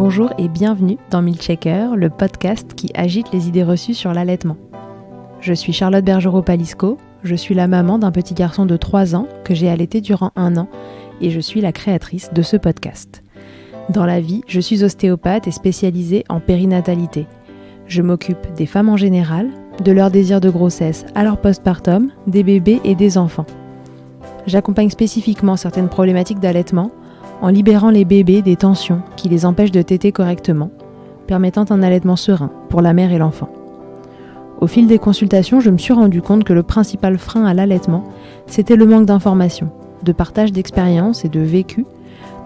Bonjour et bienvenue dans Milkshaker, le podcast qui agite les idées reçues sur l'allaitement. Je suis Charlotte Bergerot-Palisco, je suis la maman d'un petit garçon de 3 ans que j'ai allaité durant 1 an et je suis la créatrice de ce podcast. Dans la vie, je suis ostéopathe et spécialisée en périnatalité. Je m'occupe des femmes en général, de leur désir de grossesse à leur postpartum, des bébés et des enfants. J'accompagne spécifiquement certaines problématiques d'allaitement en libérant les bébés des tensions qui les empêchent de téter correctement, permettant un allaitement serein pour la mère et l'enfant. Au fil des consultations, je me suis rendu compte que le principal frein à l'allaitement, c'était le manque d'informations, de partage d'expériences et de vécu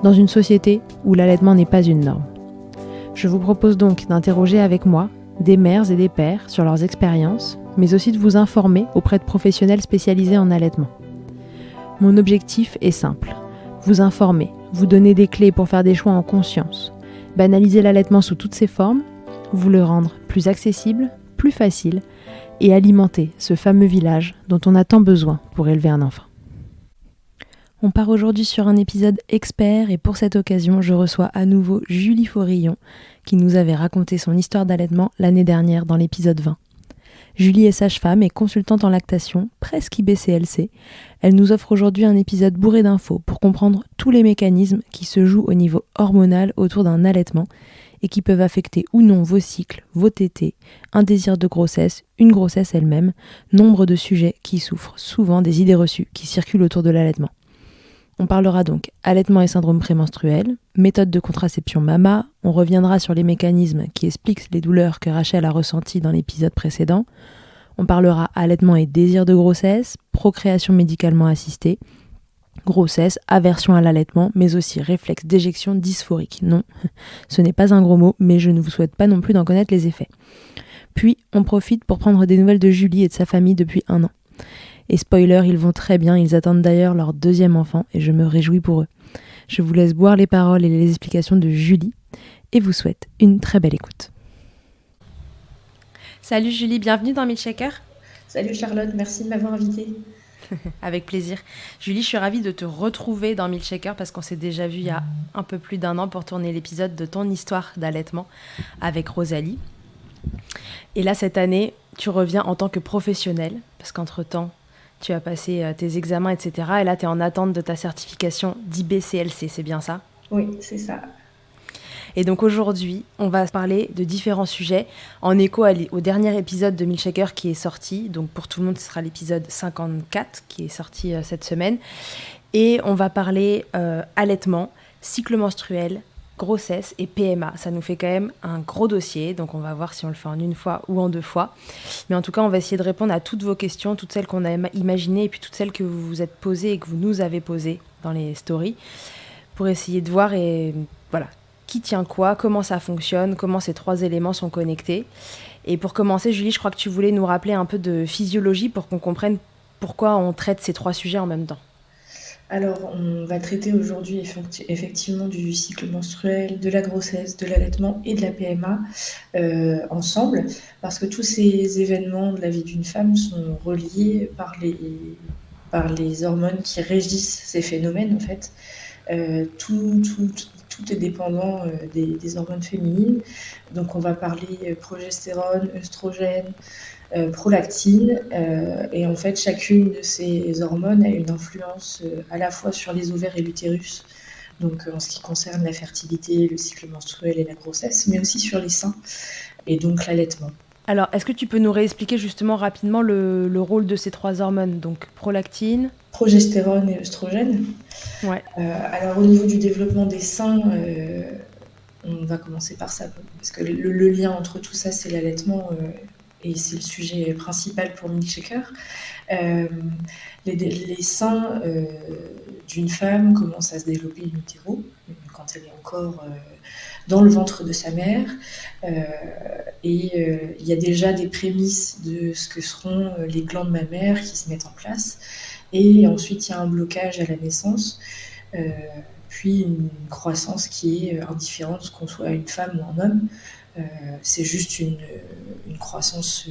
dans une société où l'allaitement n'est pas une norme. Je vous propose donc d'interroger avec moi des mères et des pères sur leurs expériences, mais aussi de vous informer auprès de professionnels spécialisés en allaitement. Mon objectif est simple, vous informer, vous donner des clés pour faire des choix en conscience, banaliser l'allaitement sous toutes ses formes, vous le rendre plus accessible, plus facile et alimenter ce fameux village dont on a tant besoin pour élever un enfant. On part aujourd'hui sur un épisode expert et pour cette occasion, je reçois à nouveau Julie Forillon qui nous avait raconté son histoire d'allaitement l'année dernière dans l'épisode 20. Julie est sage-femme et consultante en lactation, presque IBCLC. Elle nous offre aujourd'hui un épisode bourré d'infos pour comprendre tous les mécanismes qui se jouent au niveau hormonal autour d'un allaitement et qui peuvent affecter ou non vos cycles, vos tétés, un désir de grossesse, une grossesse elle-même, nombre de sujets qui souffrent souvent des idées reçues qui circulent autour de l'allaitement. On parlera donc allaitement et syndrome prémenstruel, méthode de contraception MAMA, on reviendra sur les mécanismes qui expliquent les douleurs que Rachel a ressenties dans l'épisode précédent, on parlera allaitement et désir de grossesse, procréation médicalement assistée, grossesse, aversion à l'allaitement, mais aussi réflexe d'éjection dysphorique. Non, ce n'est pas un gros mot, mais je ne vous souhaite pas non plus d'en connaître les effets. Puis, on profite pour prendre des nouvelles de Julie et de sa famille depuis 1 an. Et spoiler, ils vont très bien, ils attendent d'ailleurs leur 2e enfant et je me réjouis pour eux. Je vous laisse boire les paroles et les explications de Julie et vous souhaite une très belle écoute. Salut Julie, bienvenue dans Milkshaker. Salut Charlotte, merci de m'avoir invitée. Avec plaisir. Julie, je suis ravie de te retrouver dans Milkshaker parce qu'on s'est déjà vu il y a un peu plus d'1 an pour tourner l'épisode de ton histoire d'allaitement avec Rosalie. Et là, cette année, tu reviens en tant que professionnelle parce qu'entre-temps, tu as passé tes examens, etc. Et là, tu es en attente de ta certification d'IBCLC, c'est bien ça ? Oui, c'est ça. Et donc aujourd'hui, on va parler de différents sujets en écho au dernier épisode de Milkshaker qui est sorti. Donc pour tout le monde, ce sera l'épisode 54 qui est sorti cette semaine. Et on va parler allaitement, cycle menstruel, grossesse et PMA. Ça nous fait quand même un gros dossier, donc on va voir si on le fait en 1 fois ou en 2 fois. Mais en tout cas, on va essayer de répondre à toutes vos questions, toutes celles qu'on a imaginées et puis toutes celles que vous vous êtes posées et que vous nous avez posées dans les stories pour essayer de voir et voilà, qui tient quoi, comment ça fonctionne, comment ces 3 éléments sont connectés. Et pour commencer, Julie, je crois que tu voulais nous rappeler un peu de physiologie pour qu'on comprenne pourquoi on traite ces 3 sujets en même temps. Alors, on va traiter aujourd'hui effectivement du cycle menstruel, de la grossesse, de l'allaitement et de la PMA ensemble, parce que tous ces événements de la vie d'une femme sont reliés par les hormones qui régissent ces phénomènes, en fait. Tout est dépendant des hormones féminines. Donc, on va parler progestérone, œstrogène, prolactine, et en fait chacune de ces hormones a une influence à la fois sur les ovaires et l'utérus, donc en ce qui concerne la fertilité, le cycle menstruel et la grossesse, mais aussi sur les seins et donc l'allaitement. Alors, est-ce que tu peux nous réexpliquer justement rapidement le rôle de ces 3 hormones, donc prolactine, progestérone et œstrogène. Ouais. Alors au niveau du développement des seins, on va commencer par ça, parce que le lien entre tout ça, c'est l'allaitement, et c'est le sujet principal pour Milkshaker. Les seins d'une femme commencent à se développer in utero, quand elle est encore dans le ventre de sa mère, et il y a déjà des prémices de ce que seront les glandes mammaires qui se mettent en place, et ensuite il y a un blocage à la naissance, puis une croissance qui est indifférente qu'on soit une femme ou un homme. C'est juste une croissance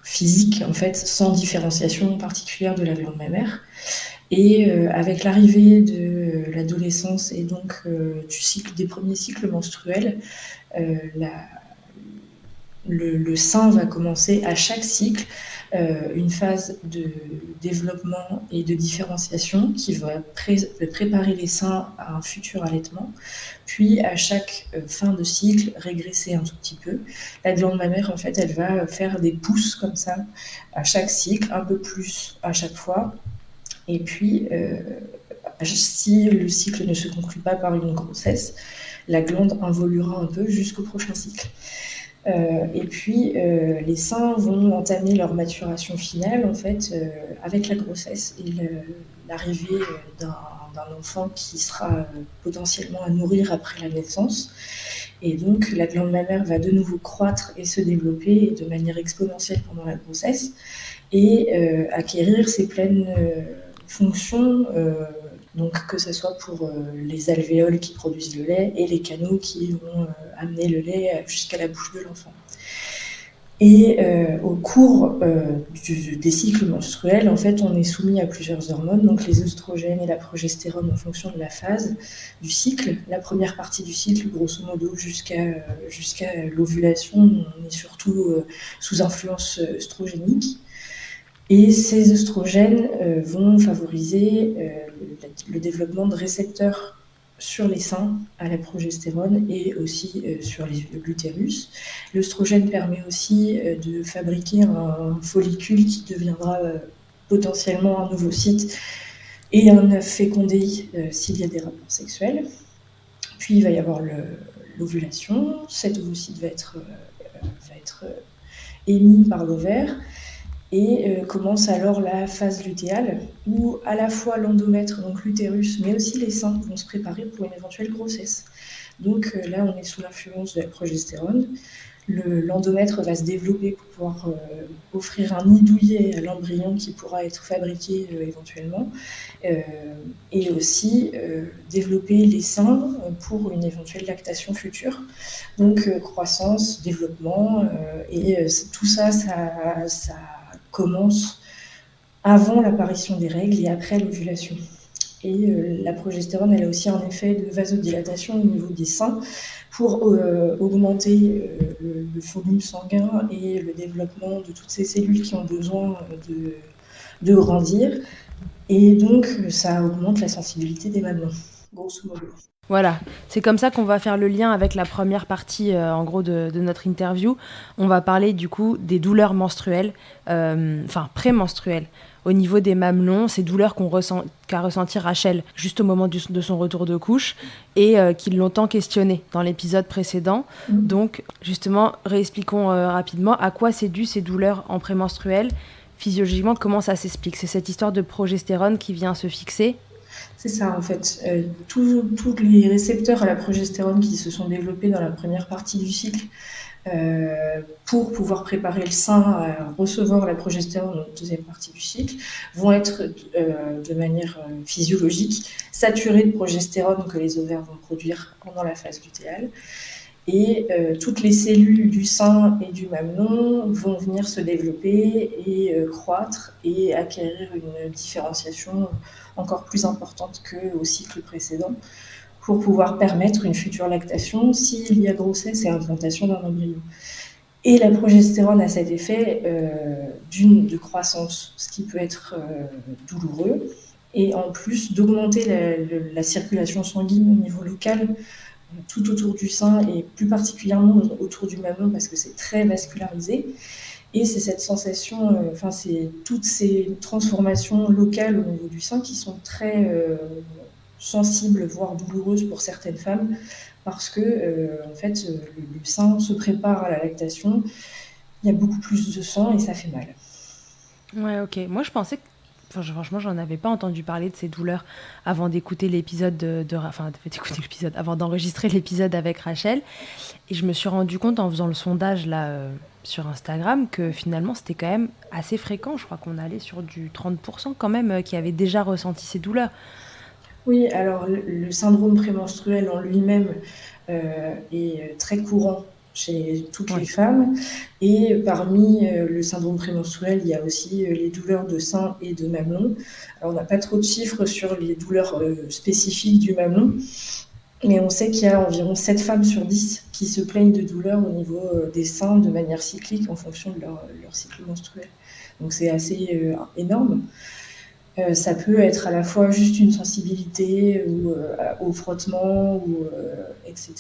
physique, en fait, sans différenciation particulière de la glande mammaire. Et avec l'arrivée de l'adolescence et donc des premiers cycles menstruels, le sein va commencer à chaque cycle une phase de développement et de différenciation qui va préparer les seins à un futur allaitement, puis à chaque fin de cycle régresser un tout petit peu. La glande mammaire, en fait, elle va faire des pousses comme ça à chaque cycle, un peu plus à chaque fois. Et puis, si le cycle ne se conclut pas par une grossesse, la glande involuera un peu jusqu'au prochain cycle. Et puis, les seins vont entamer leur maturation finale, en fait, avec la grossesse et l'arrivée d'un enfant qui sera potentiellement à nourrir après la naissance. Et donc, la glande mammaire va de nouveau croître et se développer de manière exponentielle pendant la grossesse et acquérir ses pleines fonctions, donc que ce soit pour les alvéoles qui produisent le lait et les canaux qui vont amener le lait jusqu'à la bouche de l'enfant. Et au cours des cycles menstruels, en fait, on est soumis à plusieurs hormones, donc les œstrogènes et la progestérone en fonction de la phase du cycle. La première partie du cycle, grosso modo, jusqu'à l'ovulation, on est surtout sous influence œstrogénique. Et ces œstrogènes vont favoriser le développement de récepteurs sur les seins à la progestérone et aussi sur l'utérus. L'œstrogène permet aussi de fabriquer un follicule qui deviendra potentiellement un ovocyte et un œuf fécondé s'il y a des rapports sexuels. Puis il va y avoir l'ovulation. Cet ovocyte va être émis par l'ovaire. Et commence alors la phase lutéale où à la fois l'endomètre, donc l'utérus, mais aussi les seins vont se préparer pour une éventuelle grossesse. Donc là, on est sous l'influence de la progestérone. L'endomètre va se développer pour pouvoir offrir un nid douillet à l'embryon qui pourra être fabriqué éventuellement et aussi développer les seins pour une éventuelle lactation future. Donc croissance, développement et tout ça commence avant l'apparition des règles et après l'ovulation. Et la progestérone, elle a aussi un effet de vasodilatation au niveau des seins pour augmenter le volume sanguin et le développement de toutes ces cellules qui ont besoin de grandir. Et donc, ça augmente la sensibilité des mamelons, grosso modo. Voilà, c'est comme ça qu'on va faire le lien avec la première partie, en gros, de notre interview. On va parler du coup des douleurs menstruelles, prémenstruelles. Au niveau des mamelons, ces douleurs qu'a ressenti Rachel juste au moment de son retour de couche et qui l'ont tant questionné dans l'épisode précédent. Donc, justement, réexpliquons rapidement à quoi c'est dû ces douleurs en prémenstruel. Physiologiquement, comment ça s'explique ? C'est cette histoire de progestérone qui vient se fixer ? C'est ça, en fait. Tous les récepteurs à la progestérone qui se sont développés dans la première partie du cycle pour pouvoir préparer le sein à recevoir la progestérone dans la deuxième partie du cycle vont être de manière physiologique saturés de progestérone que les ovaires vont produire pendant la phase lutéale. Et toutes les cellules du sein et du mamelon vont venir se développer et croître et acquérir une différenciation encore plus importante qu'au cycle précédent pour pouvoir permettre une future lactation s'il y a grossesse et implantation d'un embryon. Et la progestérone a cet effet de croissance, ce qui peut être douloureux, et en plus d'augmenter la circulation sanguine au niveau local tout autour du sein et plus particulièrement autour du mamelon parce que c'est très vascularisé. Et c'est cette sensation, c'est toutes ces transformations locales au niveau du sein qui sont très sensibles, voire douloureuses pour certaines femmes parce que le sein se prépare à la lactation, il y a beaucoup plus de sang et ça fait mal. Ouais, ok. Moi, je pensais que franchement, j'en avais pas entendu parler de ces douleurs avant d'écouter l'épisode avant d'enregistrer l'épisode avec Rachel. Et je me suis rendu compte en faisant le sondage là sur Instagram que finalement c'était quand même assez fréquent. Je crois qu'on allait sur du 30% quand même qui avaient déjà ressenti ces douleurs. Oui, alors le syndrome prémenstruel en lui-même est très courant chez toutes les Ouais. femmes. Et parmi le syndrome prémenstruel, il y a aussi les douleurs de sein et de mamelon. Alors, on n'a pas trop de chiffres sur les douleurs spécifiques du mamelon, mais on sait qu'il y a environ 7 femmes sur 10 qui se plaignent de douleurs au niveau des seins de manière cyclique en fonction de leur cycle menstruel. Donc c'est assez énorme. Ça peut être à la fois juste une sensibilité au frottement, etc.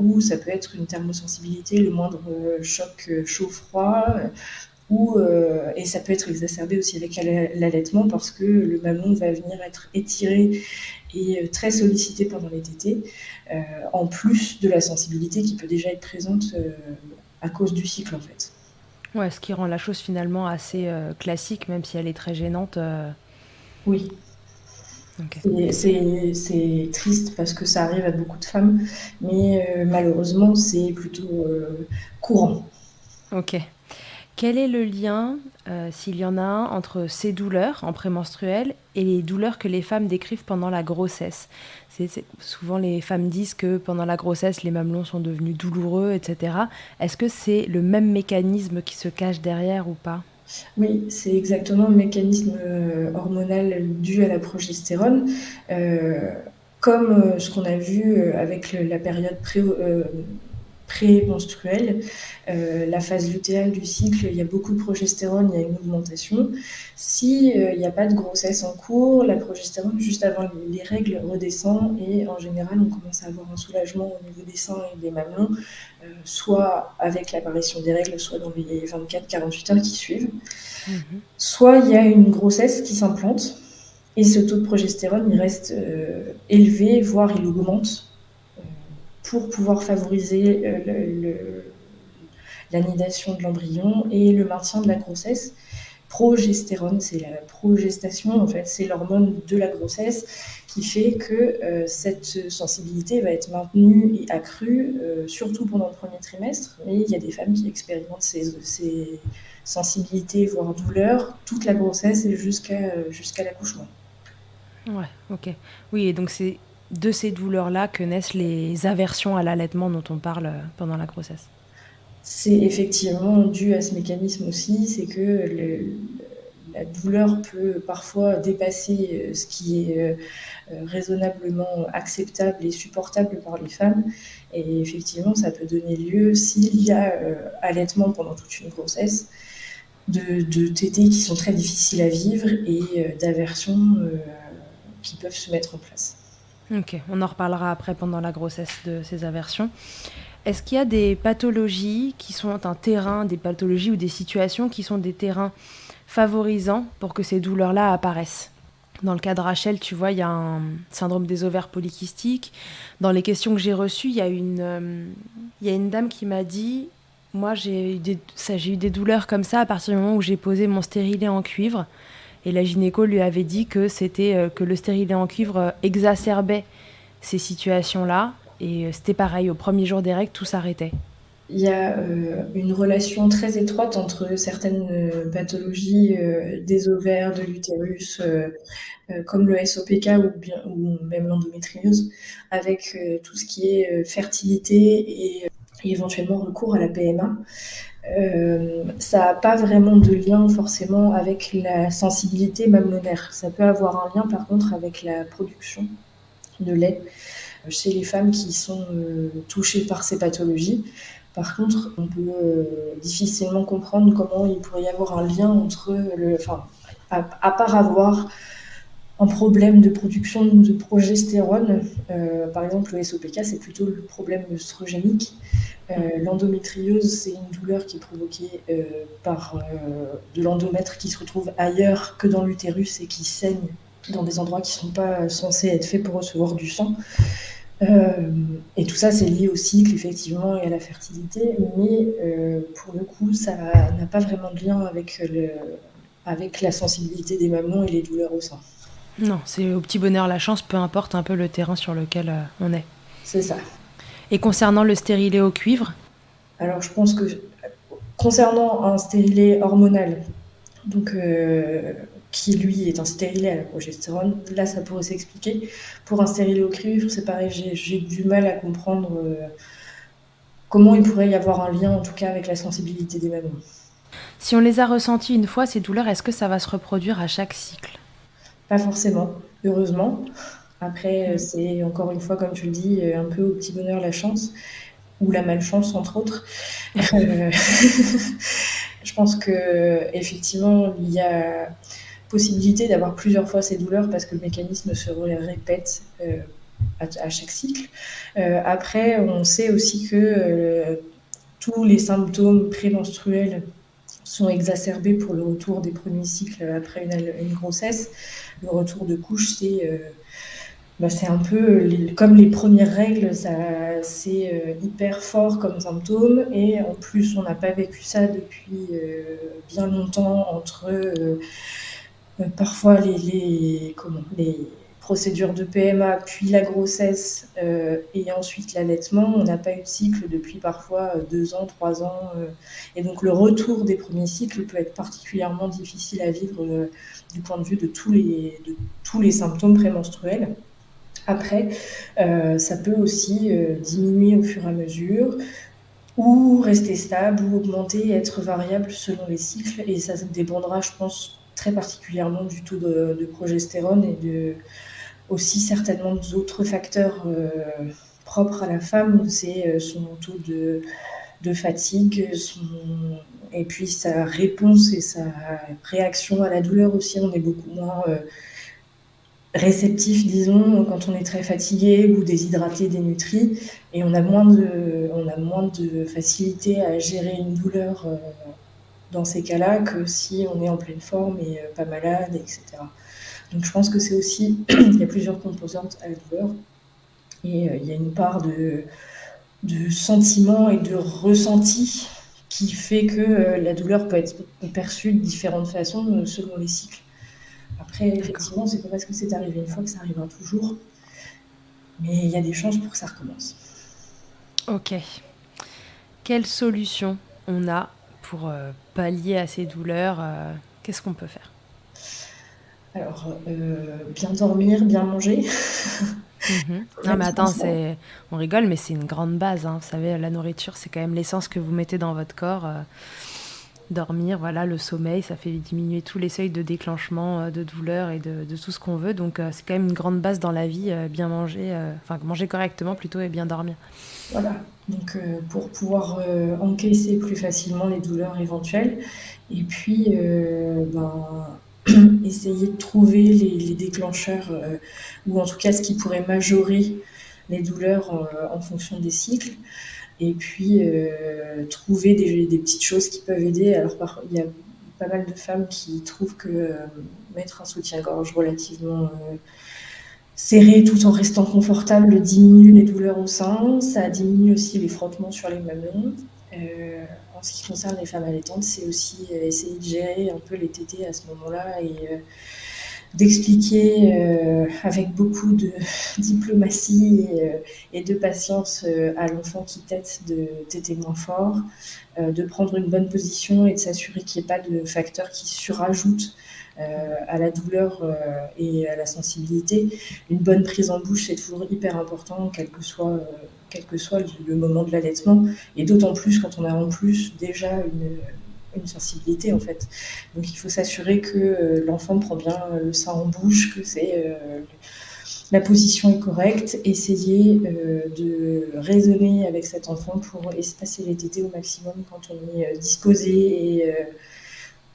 Ou ça peut être une thermosensibilité, le moindre choc chaud-froid. Et ça peut être exacerbé aussi avec l'allaitement parce que le mamelon va venir être étiré et très sollicité pendant les tétées, en plus de la sensibilité qui peut déjà être présente à cause du cycle en fait. Ouais, ce qui rend la chose finalement assez classique, même si elle est très gênante. Oui, Ok. c'est triste parce que ça arrive à beaucoup de femmes, mais malheureusement c'est plutôt courant. Ok. Quel est le lien, s'il y en a un, entre ces douleurs en prémenstruel et les douleurs que les femmes décrivent pendant la grossesse? Souvent, les femmes disent que pendant la grossesse, les mamelons sont devenus douloureux, etc. Est-ce que c'est le même mécanisme qui se cache derrière ou pas? Oui, c'est exactement le mécanisme hormonal dû à la progestérone. Euh, Comme ce qu'on a vu avec la période prémenstruelle, la phase lutéale du cycle, il y a beaucoup de progestérone, il y a une augmentation. Si il n'y a pas de grossesse en cours, la progestérone juste avant les règles redescend et en général on commence à avoir un soulagement au niveau des seins et des mamelons, soit avec l'apparition des règles, soit dans les 24-48 heures qui suivent. Mhm. Soit il y a une grossesse qui s'implante et ce taux de progestérone il reste élevé, voire il augmente pour pouvoir favoriser l'anidation de l'embryon et le maintien de la grossesse. Progestérone, c'est la progestation, en fait, c'est l'hormone de la grossesse qui fait que cette sensibilité va être maintenue et accrue, surtout pendant le premier trimestre. Mais il y a des femmes qui expérimentent ces sensibilités, voire douleurs, toute la grossesse et jusqu'à l'accouchement. Ouais, ok. Oui, et donc c'est de ces douleurs-là que naissent les aversions à l'allaitement dont on parle pendant la grossesse. C'est effectivement dû à ce mécanisme aussi, c'est que la douleur peut parfois dépasser ce qui est raisonnablement acceptable et supportable par les femmes. Et effectivement, ça peut donner lieu, s'il y a allaitement pendant toute une grossesse, de tétés qui sont très difficiles à vivre et d'aversions qui peuvent se mettre en place. Ok, on en reparlera après pendant la grossesse de ces aversions. Est-ce qu'il y a des pathologies qui sont un terrain, des pathologies ou des situations qui sont des terrains favorisants pour que ces douleurs-là apparaissent? Dans le cas de Rachel, tu vois, il y a un syndrome des ovaires polykystiques. Dans les questions que j'ai reçues, il y a une dame qui m'a dit, moi j'ai eu des douleurs comme ça à partir du moment où j'ai posé mon stérilet en cuivre. Et la gynéco lui avait dit que c'était que le stérilet en cuivre exacerbait ces situations-là. Et c'était pareil, au premier jour des règles, tout s'arrêtait. Il y a une relation très étroite entre certaines pathologies des ovaires, de l'utérus, comme le SOPK ou même l'endométriose, avec tout ce qui est fertilité et éventuellement recours à la PMA. Ça n'a pas vraiment de lien forcément avec la sensibilité mamelonnaire. Ça peut avoir un lien par contre avec la production de lait chez les femmes qui sont touchées par ces pathologies. Par contre, on peut difficilement comprendre comment il pourrait y avoir un lien entre à part avoir un problème de production de progestérone, par exemple le SOPK, c'est plutôt le problème œstrogénique. L'endométriose, c'est une douleur qui est provoquée par de l'endomètre qui se retrouve ailleurs que dans l'utérus et qui saigne dans des endroits qui ne sont pas censés être faits pour recevoir du sang. Et tout ça, c'est lié au cycle, effectivement, et à la fertilité, mais pour le coup, ça n'a pas vraiment de lien avec la sensibilité des mamelons et les douleurs au sein. Non, c'est au petit bonheur la chance, peu importe un peu le terrain sur lequel on est. C'est ça. Et concernant le stérilet au cuivre, Alors, je pense que concernant un stérilet hormonal, donc qui lui est un stérilet à la progestérone, là ça pourrait s'expliquer. Pour un stérilet au cuivre, c'est pareil, j'ai du mal à comprendre comment il pourrait y avoir un lien, en tout cas, avec la sensibilité des mamelons. Si on les a ressenties une fois, ces douleurs, est-ce que ça va se reproduire à chaque cycle? Pas forcément, heureusement. Après, Mm. c'est encore une fois, comme tu le dis, un peu au petit bonheur la chance, ou la malchance, entre autres. Je pense qu'effectivement, il y a possibilité d'avoir plusieurs fois ces douleurs parce que le mécanisme se répète à chaque cycle. Après, on sait aussi que tous les symptômes prémenstruels sont exacerbés pour le retour des premiers cycles après une grossesse. Le retour de couche, c'est un peu comme les premières règles, c'est hyper fort comme symptôme. Et en plus, on n'a pas vécu ça depuis bien longtemps entre parfois les procédures de PMA, puis la grossesse et ensuite l'allaitement. On n'a pas eu de cycle depuis parfois 2 ans, 3 ans. Et donc le retour des premiers cycles peut être particulièrement difficile à vivre du point de vue de tous les symptômes prémenstruels. Après, ça peut aussi diminuer au fur et à mesure, ou rester stable, ou augmenter et être variable selon les cycles. Et ça dépendra, je pense, très particulièrement du taux de progestérone et aussi certainement d'autres facteurs propres à la femme. C'est son taux de fatigue, et puis sa réponse et sa réaction à la douleur aussi. On est beaucoup moins réceptif, disons, quand on est très fatigué ou déshydraté, dénutri, et on a moins de facilité à gérer une douleur dans ces cas-là que si on est en pleine forme et pas malade, etc. Donc je pense que c'est aussi, il y a plusieurs composantes à la douleur, et il y a une part de sentiment et de ressenti qui fait que la douleur peut être perçue de différentes façons selon les cycles. Après, effectivement, c'est pas parce que c'est arrivé une fois que ça arrivera toujours, mais il y a des chances pour que ça recommence. Ok. Quelle solution on a pour pallier à ces douleurs? Qu'est-ce qu'on peut faire? Alors, bien dormir, bien manger. Non mais attends, on rigole, mais c'est une grande base, hein. Vous savez, la nourriture, c'est quand même l'essence que vous mettez dans votre corps. Dormir, voilà, le sommeil, ça fait diminuer tous les seuils de déclenchement de douleur et de tout ce qu'on veut. Donc c'est quand même une grande base dans la vie, bien manger, enfin manger correctement plutôt et bien dormir. Voilà, donc pour pouvoir encaisser plus facilement les douleurs éventuelles. Et puis, essayer de trouver les déclencheurs, ou en tout cas ce qui pourrait majorer les douleurs en fonction des cycles. Et puis, trouver des petites choses qui peuvent aider. Alors, il y a pas mal de femmes qui trouvent que mettre un soutien-gorge relativement serré tout en restant confortable diminue les douleurs au sein. Ça diminue aussi les frottements sur les mamelons. En ce qui concerne les femmes allaitantes, c'est aussi essayer de gérer un peu les tétés à ce moment-là et d'expliquer avec beaucoup de diplomatie et de patience à l'enfant qui tète de téter moins fort, de prendre une bonne position et de s'assurer qu'il n'y ait pas de facteurs qui surajoutent à la douleur et à la sensibilité. Une bonne prise en bouche, c'est toujours hyper important, quel que soit le moment de l'allaitement, et d'autant plus quand on a en plus déjà une sensibilité en fait. Donc il faut s'assurer que l'enfant prend bien le sein en bouche, que la position est correcte, essayer de raisonner avec cet enfant pour espacer les tétés au maximum quand on est disposé et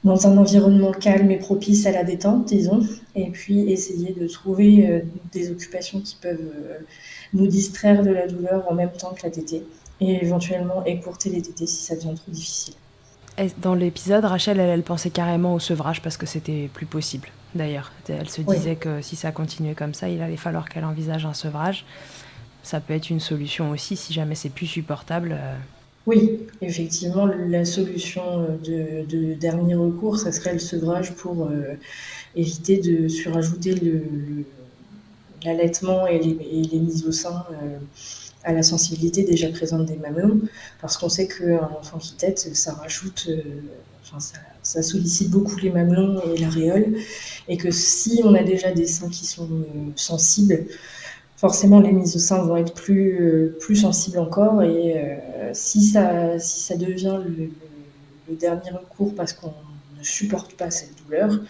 dans un environnement calme et propice à la détente, disons, et puis essayer de trouver des occupations qui peuvent nous distraire de la douleur en même temps que la tétée, et éventuellement écourter les tétées si ça devient trop difficile. Dans l'épisode, Rachel, elle pensait carrément au sevrage parce que c'était plus possible. D'ailleurs, elle se disait que si ça continuait comme ça, il allait falloir qu'elle envisage un sevrage. Ça peut être une solution aussi si jamais c'est plus supportable. Oui, effectivement, la solution de dernier recours, ça serait le sevrage pour éviter de surajouter l'allaitement et les mises au sein à la sensibilité déjà présente des mamelons, parce qu'on sait qu'un enfant qui tète, ça rajoute, ça sollicite beaucoup les mamelons et l'aréole, et que si on a déjà des seins qui sont sensibles, forcément les mises au sein vont être plus sensibles encore et si ça devient le dernier recours parce qu'on ne supporte pas cette douleur,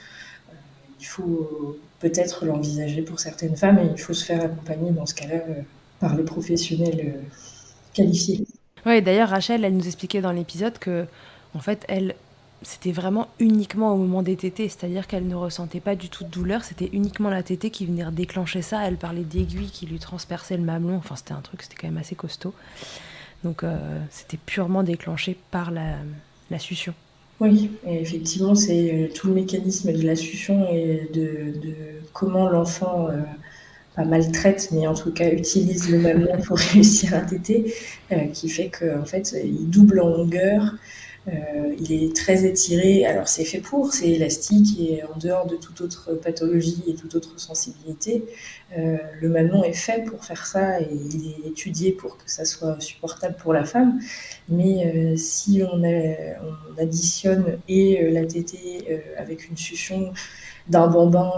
il faut peut-être l'envisager pour certaines femmes et il faut se faire accompagner dans ce cas-là par les professionnels qualifiés. Ouais, d'ailleurs, Rachel, elle nous expliquait dans l'épisode que, en fait, elle, c'était vraiment uniquement au moment des tétées, c'est-à-dire qu'elle ne ressentait pas du tout de douleur, c'était uniquement la tétée qui venait déclencher ça. Elle parlait d'aiguilles qui lui transperçaient le mamelon, enfin, c'était un truc, c'était quand même assez costaud. Donc, c'était purement déclenché par la succion. Oui, et effectivement, c'est tout le mécanisme de la succion et de comment l'enfant maltraite, mais en tout cas utilise le mamelon pour réussir à téter, qui fait qu'en fait, il double en longueur, il est très étiré. Alors c'est fait pour, c'est élastique et en dehors de toute autre pathologie et toute autre sensibilité, le mamelon est fait pour faire ça et il est étudié pour que ça soit supportable pour la femme. Mais si on additionne et la tétée avec une succion d'un bambin,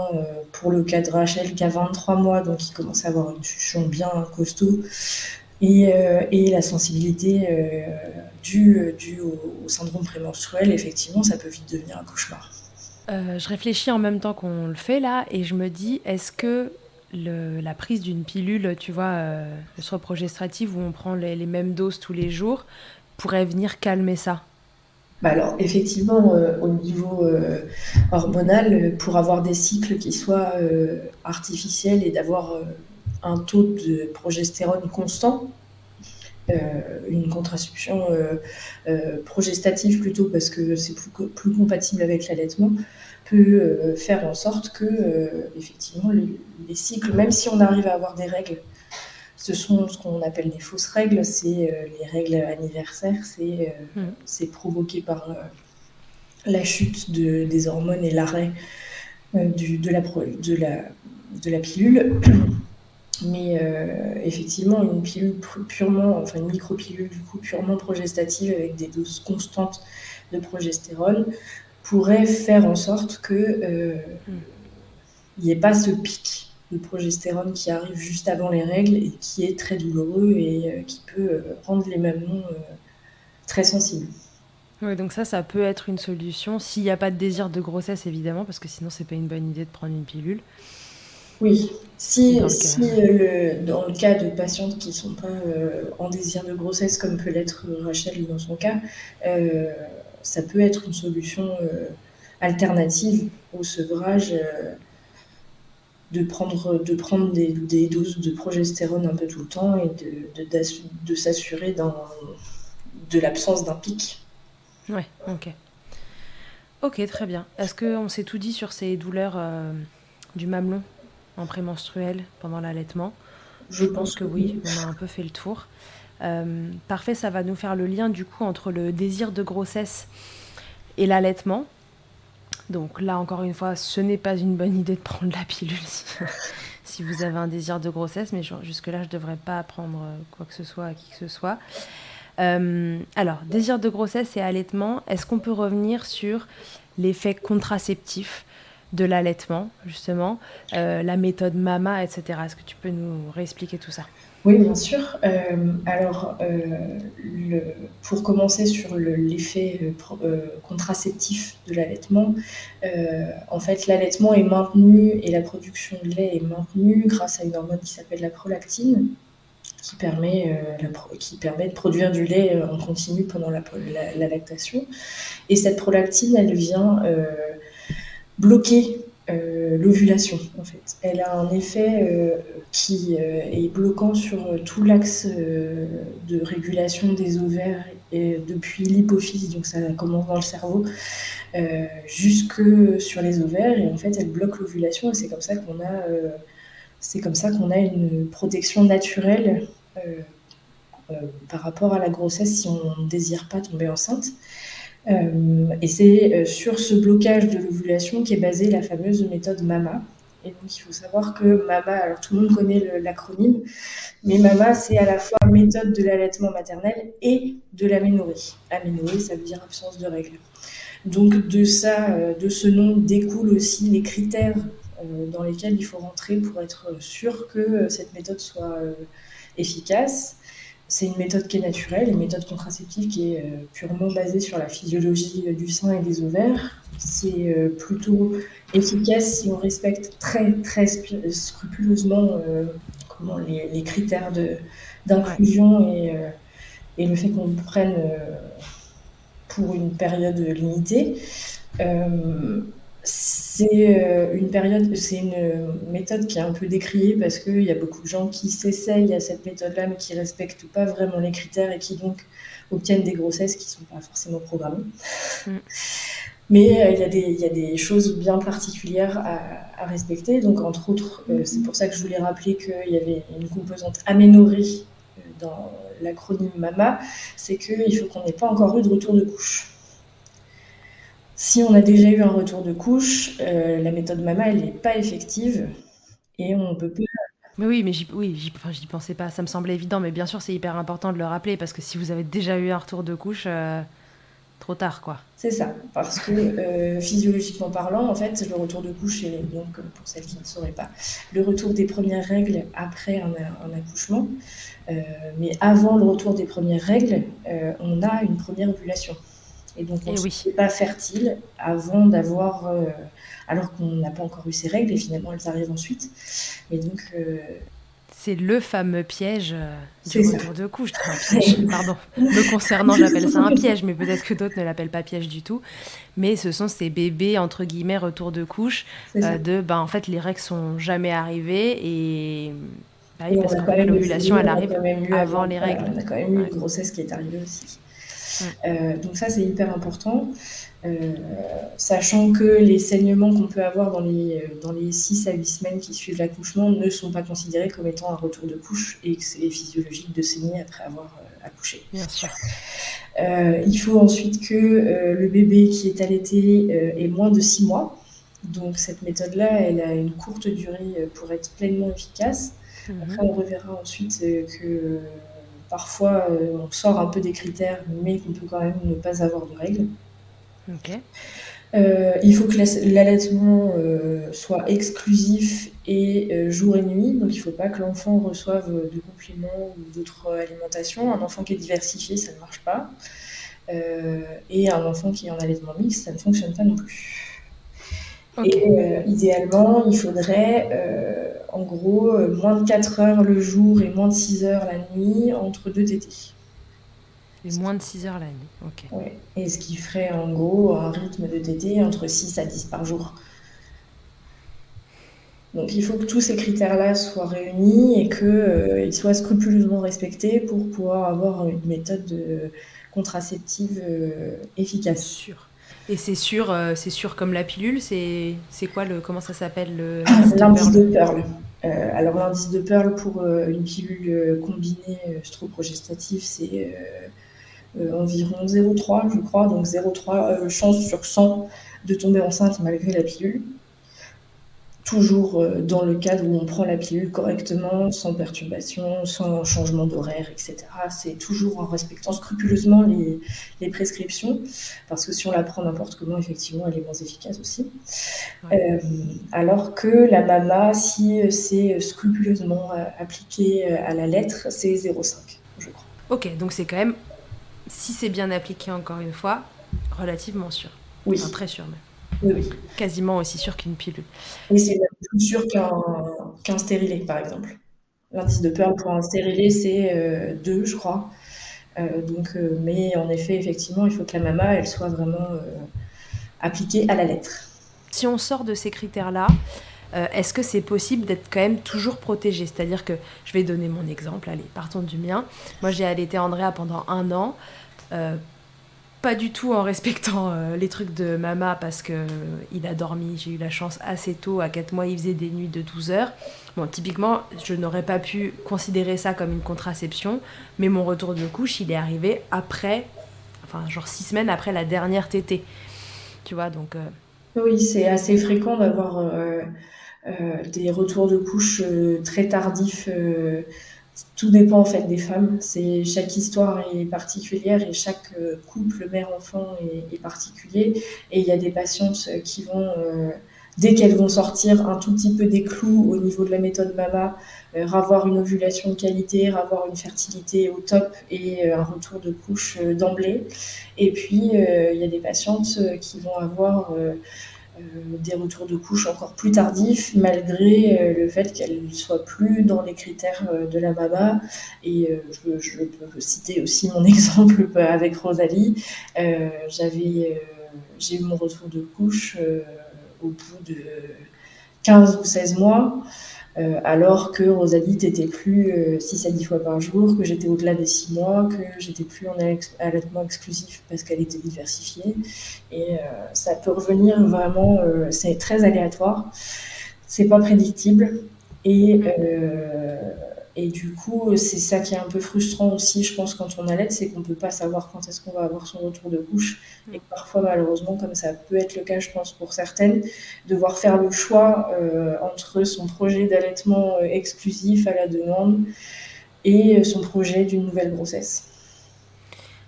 pour le cas de Rachel qui a 23 mois, donc il commence à avoir une succion bien costaud, et la sensibilité due au syndrome prémenstruel, effectivement, ça peut vite devenir un cauchemar. Je réfléchis en même temps qu'on le fait là, et je me dis, est-ce que la prise d'une pilule, tu vois, œstroprogestative, où on prend les mêmes doses tous les jours, pourrait venir calmer ça? Alors, effectivement, au niveau hormonal, pour avoir des cycles qui soient artificiels et d'avoir un taux de progestérone constant, une contraception progestative plutôt parce que c'est plus compatible avec l'allaitement, peut faire en sorte que effectivement les cycles, même si on arrive à avoir des règles, ce sont ce qu'on appelle des fausses règles, c'est les règles anniversaires, c'est provoqué par la chute des hormones et l'arrêt de la pilule. Mais effectivement, une pilule une micropilule du coup purement progestative avec des doses constantes de progestérone pourrait faire en sorte que il n'y ait pas ce pic de progestérone qui arrive juste avant les règles et qui est très douloureux et qui peut rendre les mamelons très sensibles. Oui, donc ça peut être une solution, s'il n'y a pas de désir de grossesse, évidemment, parce que sinon, c'est pas une bonne idée de prendre une pilule. Oui, Dans le cas. dans le cas de patientes qui ne sont pas en désir de grossesse, comme peut l'être Rachel dans son cas, ça peut être une solution alternative au sevrage, de prendre des doses de progestérone un peu tout le temps et de s'assurer de l'absence d'un pic. Ouais, ok. Ok, très bien. Est-ce qu'on s'est tout dit sur ces douleurs du mamelon en prémenstruel pendant l'allaitement? Je pense que oui, on a un peu fait le tour. Parfait, ça va nous faire le lien du coup entre le désir de grossesse et l'allaitement. Donc là, encore une fois, ce n'est pas une bonne idée de prendre la pilule si vous avez un désir de grossesse, mais jusque-là, je ne devrais pas apprendre quoi que ce soit à qui que ce soit. Alors, désir de grossesse et allaitement, est-ce qu'on peut revenir sur l'effet contraceptif de l'allaitement, justement, la méthode MAMA, etc. Est-ce que tu peux nous réexpliquer tout ça? Oui, bien sûr. Alors, pour commencer sur l'effet contraceptif de l'allaitement, en fait, l'allaitement est maintenu et la production de lait est maintenue grâce à une hormone qui s'appelle la prolactine, qui permet de produire du lait en continu pendant la lactation. Et cette prolactine, elle vient bloquer l'ovulation, en fait. Elle a un effet qui est bloquant sur tout l'axe de régulation des ovaires et depuis l'hypophyse, donc ça commence dans le cerveau, jusque sur les ovaires, et en fait elle bloque l'ovulation et c'est comme ça qu'on a une protection naturelle par rapport à la grossesse si on ne désire pas tomber enceinte. Et c'est sur ce blocage de l'ovulation qu'est basée la fameuse méthode MAMA. Et donc, il faut savoir que MAMA, alors tout le monde connaît l'acronyme, mais MAMA, c'est à la fois méthode de l'allaitement maternel et de l'aménorrhée. Aménorrhée, ça veut dire absence de règles. Donc, de ce nom découlent aussi les critères dans lesquels il faut rentrer pour être sûr que cette méthode soit efficace. C'est une méthode qui est naturelle, une méthode contraceptive qui est purement basée sur la physiologie du sein et des ovaires. C'est plutôt efficace si on respecte très, très scrupuleusement les critères d'inclusion et le fait qu'on le prenne pour une période limitée. C'est une méthode qui est un peu décriée parce qu'il y a beaucoup de gens qui s'essayent à cette méthode-là mais qui ne respectent pas vraiment les critères et qui donc obtiennent des grossesses qui ne sont pas forcément programmées. Mais il y a des choses bien particulières à respecter. Donc, entre autres, c'est pour ça que je voulais rappeler qu'il y avait une composante aménorrhée dans l'acronyme MAMA, c'est qu'il faut qu'on n'ait pas encore eu de retour de couche. Si on a déjà eu un retour de couche, la méthode MAMA, elle n'est pas effective et on peut pas. Mais oui, mais j'y pensais pas. Ça me semblait évident, mais bien sûr, c'est hyper important de le rappeler parce que si vous avez déjà eu un retour de couche, trop tard, quoi. C'est ça, parce que physiologiquement parlant, en fait, le retour de couche, et donc pour celles qui ne sauraient pas, le retour des premières règles après un accouchement, mais avant le retour des premières règles, on a une première ovulation. Et donc on n'est pas fertile avant d'avoir, alors qu'on n'a pas encore eu ces règles, et finalement elles arrivent ensuite. Et donc c'est le fameux piège du retour de couche. Enfin, piège, pardon. Me concernant, j'appelle ça un piège, mais peut-être que d'autres ne l'appellent pas piège du tout. Mais ce sont ces bébés, entre guillemets, retour de couche, en fait, les règles sont jamais arrivées et... Bah oui, parce que l'ovulation, elle arrive avant les règles. On a quand même eu une grossesse qui est arrivée aussi. Donc ça, c'est hyper important. Sachant que les saignements qu'on peut avoir dans les 6 à 8 semaines qui suivent l'accouchement ne sont pas considérés comme étant un retour de couche et que c'est physiologique de saigner après avoir accouché. Bien sûr. Il faut ensuite que le bébé qui est allaité ait moins de 6 mois. Donc cette méthode-là, elle a une courte durée pour être pleinement efficace. Après, on reverra ensuite que parfois on sort un peu des critères, mais qu'on peut quand même ne pas avoir de règles. Okay. Il faut que l'allaitement soit exclusif et jour et nuit, donc il ne faut pas que l'enfant reçoive de compléments ou d'autres alimentations. Un enfant qui est diversifié, ça ne marche pas. Et un enfant qui est en allaitement mixte, ça ne fonctionne pas non plus. Okay. Et idéalement, il faudrait en gros moins de 4 heures le jour et moins de 6 heures la nuit entre 2 tétés. Et moins de 6 heures la nuit, ok. Ouais. Et ce qui ferait en gros un rythme de tété entre 6 à 10 par jour. Donc il faut que tous ces critères-là soient réunis et qu'ils soient scrupuleusement respectés pour pouvoir avoir une méthode contraceptive efficace. Sûr. Et c'est sûr comme la pilule, c'est quoi comment ça s'appelle l'indice de Pearl. Alors l'indice de Pearl pour une pilule combinée œstroprogestative, c'est environ 0,3 je crois, donc 0,3 chance sur 100 de tomber enceinte malgré la pilule. Toujours dans le cadre où on prend la pilule correctement, sans perturbation, sans changement d'horaire, etc. C'est toujours en respectant scrupuleusement les prescriptions, parce que si on la prend n'importe comment, effectivement, elle est moins efficace aussi. Ouais. Alors que la MAMA, si c'est scrupuleusement appliqué à la lettre, c'est 0,5, je crois. Ok, donc c'est quand même, si c'est bien appliqué encore une fois, relativement sûr. Oui. Enfin, très sûr même. Oui. Quasiment aussi sûr qu'une pilule. Et c'est plus sûr qu'un stérilet, par exemple. L'indice de Pearl pour un stérilet, c'est 2, je crois. Mais en effet, effectivement, il faut que la MAMA, elle soit vraiment appliquée à la lettre. Si on sort de ces critères-là, est-ce que c'est possible d'être quand même toujours protégé ? C'est-à-dire que, je vais donner mon exemple, allez, partons du mien. Moi, j'ai allaité Andrea pendant 1 an. Pas du tout en respectant les trucs de Mama parce qu'il a dormi, j'ai eu la chance assez tôt, à 4 mois il faisait des nuits de 12 heures. Bon, typiquement, je n'aurais pas pu considérer ça comme une contraception, mais mon retour de couche, il est arrivé après, enfin genre 6 semaines après la dernière tétée. Tu vois, donc... Oui, c'est assez fréquent d'avoir des retours de couche très tardifs. Tout dépend en fait des femmes. Chaque histoire est particulière et chaque couple mère-enfant est particulier. Et il y a des patientes qui vont dès qu'elles vont sortir un tout petit peu des clous au niveau de la méthode MAMA, avoir une ovulation de qualité, avoir une fertilité au top et un retour de couche d'emblée. Et puis, il y a des patientes qui vont avoir des retours de couche encore plus tardifs, malgré le fait qu'elles ne soient plus dans les critères de la MAMA. Et je peux citer aussi mon exemple avec Rosalie. J'ai eu mon retour de couche au bout de 15 ou 16 mois, alors que Rosalie n'était plus 6 à 10 fois par jour, que j'étais au-delà des 6 mois, que j'étais plus en allaitement exclusif parce qu'elle était diversifiée. Et ça peut revenir vraiment, c'est très aléatoire, c'est pas prédictible. Et du coup, c'est ça qui est un peu frustrant aussi, je pense, quand on allait, c'est qu'on peut pas savoir quand est-ce qu'on va avoir son retour de couche. Et parfois, malheureusement, comme ça peut être le cas, je pense, pour certaines, devoir faire le choix entre son projet d'allaitement exclusif à la demande et son projet d'une nouvelle grossesse.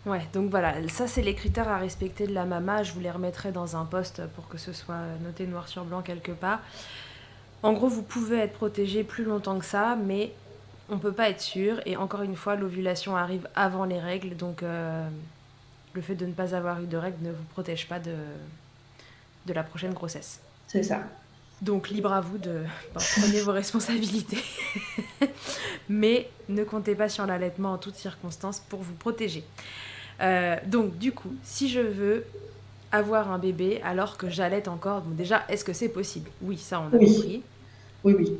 Ouais, donc voilà, ça c'est les critères à respecter de la MAMA. Je vous les remettrai dans un post pour que ce soit noté noir sur blanc quelque part. En gros, vous pouvez être protégé plus longtemps que ça, mais on peut pas être sûr. Et encore une fois, l'ovulation arrive avant les règles, donc le fait de ne pas avoir eu de règles ne vous protège pas de la prochaine grossesse. C'est ça. Donc libre à vous de prenez vos responsabilités. Mais ne comptez pas sur l'allaitement en toutes circonstances pour vous protéger. Donc du coup, si je veux avoir un bébé alors que j'allaite encore, donc déjà, est-ce que c'est possible? Oui, ça on a compris. Oui, oui.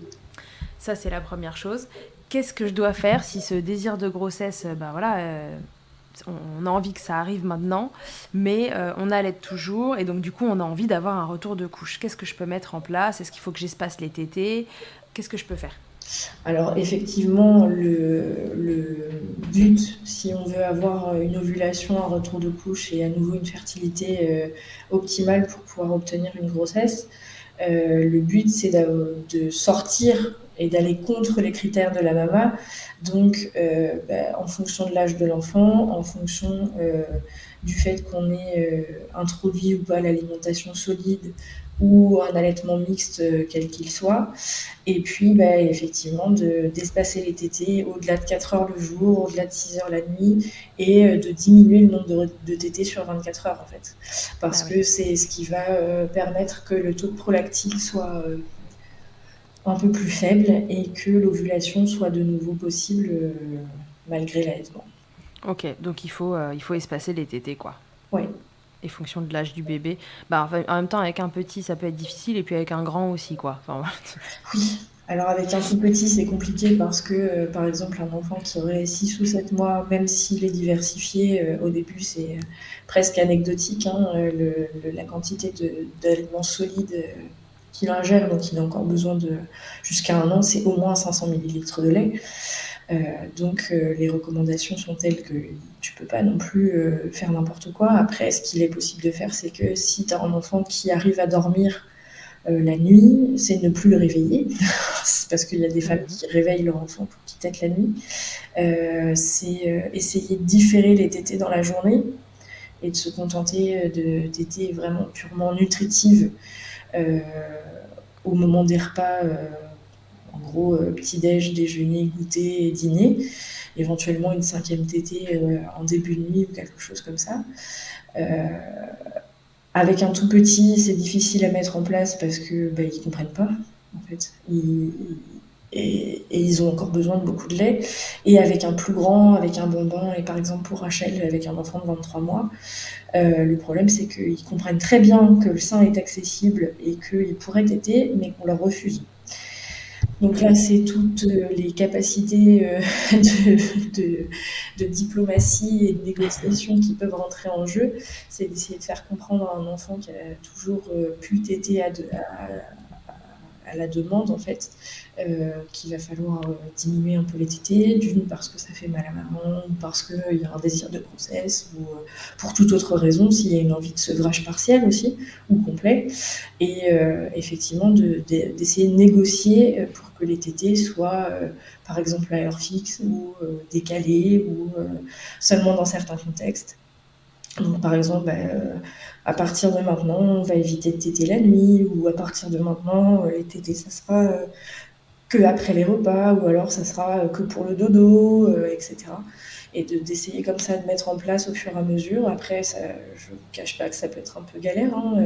Ça c'est la première chose. Qu'est-ce que je dois faire si ce désir de grossesse, on a envie que ça arrive maintenant, mais on allaite toujours et donc du coup on a envie d'avoir un retour de couche. Qu'est-ce que je peux mettre en place? Est-ce qu'il faut que j'espace les tétés? Qu'est-ce que je peux faire? Alors effectivement, le but, si on veut avoir une ovulation, un retour de couche et à nouveau une fertilité optimale pour pouvoir obtenir une grossesse, le but c'est de sortir et d'aller contre les critères de la MAMA. Donc en fonction de l'âge de l'enfant, en fonction du fait qu'on ait introduit ou pas l'alimentation solide ou un allaitement mixte quel qu'il soit. Et puis, effectivement, d'espacer les tétés au-delà de 4 heures le jour, au-delà de 6 heures la nuit, et de diminuer le nombre de tétés sur 24 heures, en fait. Parce que c'est ce qui va permettre que le taux de prolactine soit un peu plus faible et que l'ovulation soit de nouveau possible malgré l'allaitement. Ok, donc il faut espacer les tétés, quoi. Oui. Et fonction de l'âge du bébé. En même temps, avec un petit, ça peut être difficile, et puis avec un grand aussi, quoi. Oui. Alors avec un tout petit, c'est compliqué parce que, par exemple, un enfant qui aurait 6 ou 7 mois, même s'il est diversifié, au début, c'est presque anecdotique, hein, la quantité d'aliments solides qu'il ingère. Donc il a encore besoin jusqu'à 1 an, c'est au moins 500 millilitres de lait. Donc les recommandations sont telles que tu peux pas non plus faire n'importe quoi. Après, ce qu'il est possible de faire, c'est que si tu as un enfant qui arrive à dormir la nuit, c'est ne plus le réveiller. C'est parce qu'il y a des femmes qui réveillent leur enfant pour qu'il tète la nuit. C'est essayer de différer les tétés dans la journée et de se contenter de tétés vraiment purement nutritives au moment des repas, en gros petit-déj, déjeuner, goûter et dîner. Éventuellement une 5e tétée en début de nuit ou quelque chose comme ça. Avec un tout petit, c'est difficile à mettre en place parce que ils comprennent pas, en fait. Et ils ont encore besoin de beaucoup de lait. Et avec un plus grand, avec un bonbon, et par exemple pour Rachel, avec un enfant de 23 mois, le problème c'est qu'ils comprennent très bien que le sein est accessible et qu'ils pourraient téter, mais qu'on leur refuse. Donc là, c'est toutes les capacités de diplomatie et de négociation qui peuvent rentrer en jeu. C'est d'essayer de faire comprendre à un enfant qui a toujours pu téter à la demande, en fait, qu'il va falloir diminuer un peu les tétés, d'une parce que ça fait mal à maman, ou parce qu'il y a un désir de grossesse, ou pour toute autre raison, s'il y a une envie de sevrage partiel aussi, ou complet. Et effectivement, d'essayer de négocier pour que les tétés soient, par exemple, à heure fixe, ou décalées, ou seulement dans certains contextes. Donc, par exemple, à partir de maintenant, on va éviter de téter la nuit, ou à partir de maintenant, les tétés, ça sera que après les repas, ou alors ça sera que pour le dodo, etc. Et d'essayer comme ça de mettre en place au fur et à mesure. Après, ça, je ne vous cache pas que ça peut être un peu galère, hein,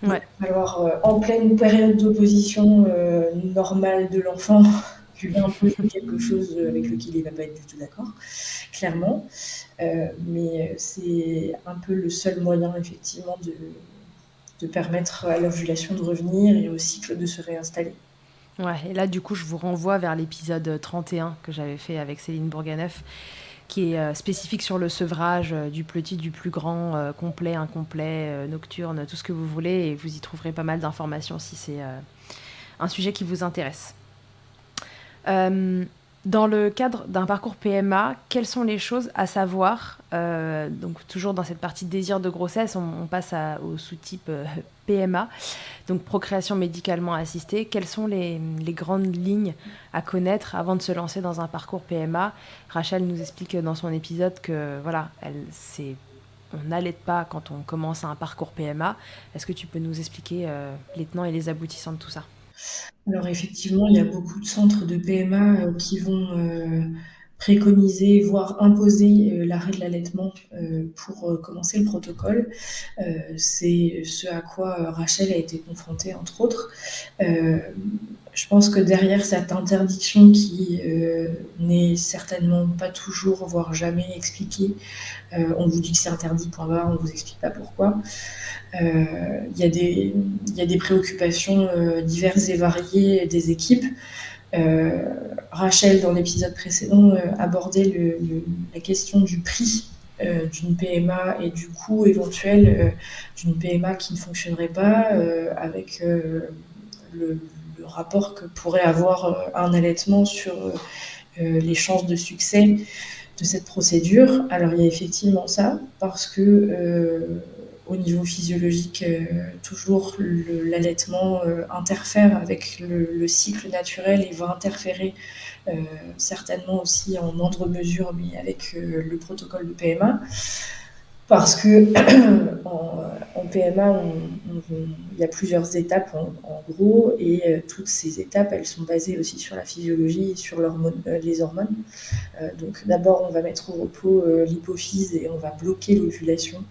il Ouais. va falloir, en pleine période d'opposition normale de l'enfant, lui imposer quelque chose avec lequel il ne va pas être du tout d'accord, clairement. Mais c'est un peu le seul moyen, effectivement, de permettre à l'ovulation de revenir et au cycle de se réinstaller. Ouais, et là, du coup, je vous renvoie vers l'épisode 31 que j'avais fait avec Céline Bourganeuf, qui est spécifique sur le sevrage du petit, du plus grand, complet, incomplet, nocturne, tout ce que vous voulez, et vous y trouverez pas mal d'informations si c'est un sujet qui vous intéresse. Dans le cadre d'un parcours PMA, quelles sont les choses à savoir donc toujours dans cette partie désir de grossesse, on passe au sous-type PMA, donc procréation médicalement assistée. Quelles sont les grandes lignes à connaître avant de se lancer dans un parcours PMA? Rachel nous explique dans son épisode que voilà, on n'allait pas quand on commence un parcours PMA. Est-ce que tu peux nous expliquer les tenants et les aboutissants de tout ça? Alors effectivement, il y a beaucoup de centres de PMA qui vont préconiser, voire imposer l'arrêt de l'allaitement pour commencer le protocole. C'est ce à quoi Rachel a été confrontée, entre autres. Je pense que derrière cette interdiction qui n'est certainement pas toujours, voire jamais expliquée, on vous dit que c'est interdit, point barre, on ne vous explique pas pourquoi. Il y a des préoccupations diverses et variées des équipes. Rachel, dans l'épisode précédent, abordait la question du prix d'une PMA et du coût éventuel d'une PMA qui ne fonctionnerait pas avec le rapport que pourrait avoir un allaitement sur les chances de succès de cette procédure. Alors il y a effectivement ça, parce que au niveau physiologique, toujours l'allaitement interfère avec le cycle naturel et va interférer certainement aussi en moindre mesure, mais avec le protocole de PMA. Parce que en PMA, il y a plusieurs étapes en gros, et toutes ces étapes, elles sont basées aussi sur la physiologie et sur les hormones. Donc d'abord, on va mettre au repos l'hypophyse et on va bloquer l'ovulation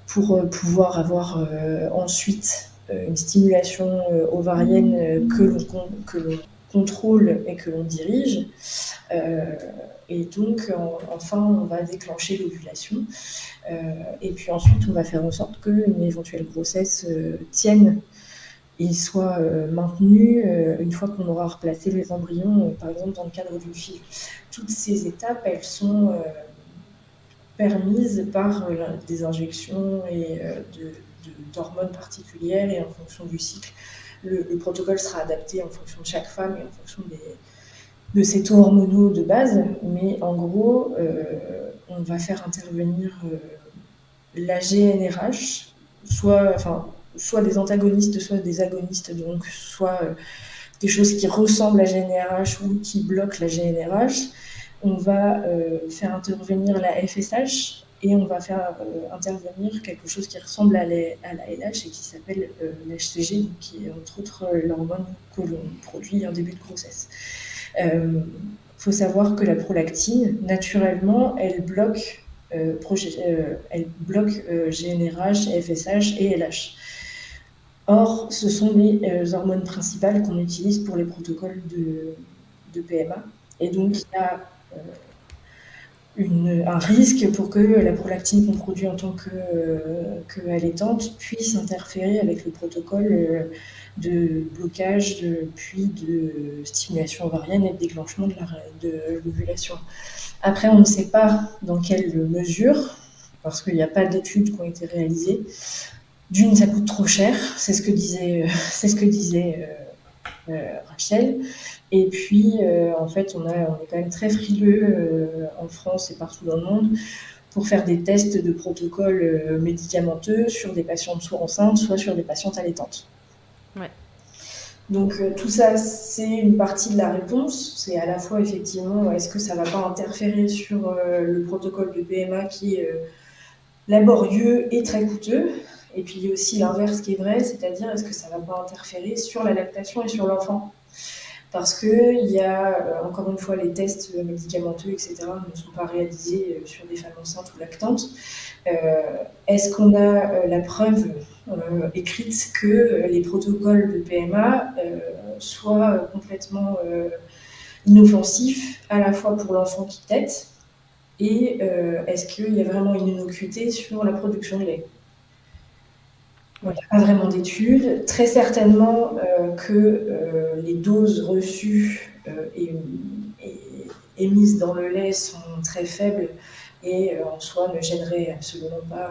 pour pouvoir avoir ensuite une stimulation ovarienne que l'on contrôle et que l'on dirige. Et donc, enfin, on va déclencher l'ovulation. Et puis ensuite, on va faire en sorte qu'une éventuelle grossesse tienne et soit maintenue une fois qu'on aura replacé les embryons, par exemple dans le cadre d'une FIV. Toutes ces étapes, elles sont permises par des injections et d'hormones particulières et en fonction du cycle. Le protocole sera adapté en fonction de chaque femme et en fonction de ses taux hormonaux de base, mais en gros, on va faire intervenir la GnRH, soit des antagonistes, soit des agonistes, donc soit des choses qui ressemblent à GnRH ou qui bloquent la GnRH. On va faire intervenir la FSH et on va faire intervenir quelque chose qui ressemble à la LH et qui s'appelle l'HCG, qui est entre autres l'hormone que l'on produit en début de grossesse. Faut savoir que la prolactine, naturellement, elle bloque GnRH, FSH et LH. Or, ce sont les hormones principales qu'on utilise pour les protocoles de PMA. Et donc, il y a un risque pour que la prolactine qu'on produit en tant qu'allaitante puisse interférer avec le protocole de blocage, puis de stimulation ovarienne et de déclenchement de l'ovulation. Après, on ne sait pas dans quelle mesure, parce qu'il n'y a pas d'études qui ont été réalisées. D'une, ça coûte trop cher, c'est ce que disait Rachel. Et puis, en fait, on est quand même très frileux en France et partout dans le monde pour faire des tests de protocoles médicamenteux sur des patientes soit enceintes, soit sur des patientes allaitantes. Ouais. Donc tout ça, c'est une partie de la réponse. C'est à la fois effectivement, est-ce que ça ne va pas interférer sur le protocole de PMA qui est laborieux et très coûteux. Et puis il y a aussi l'inverse qui est vrai, c'est-à-dire est-ce que ça va pas interférer sur la lactation et sur l'enfant? Parce qu'il y a, encore une fois, les tests médicamenteux, etc., ne sont pas réalisés sur des femmes enceintes ou lactantes. Est-ce qu'on a la preuve écrite que les protocoles de PMA soient complètement inoffensifs, à la fois pour l'enfant qui tète, et est-ce qu'il y a vraiment une innocuité sur la production de lait? Il n'y a pas vraiment d'études. Très certainement que les doses reçues et émises dans le lait sont très faibles et en soi ne gêneraient absolument pas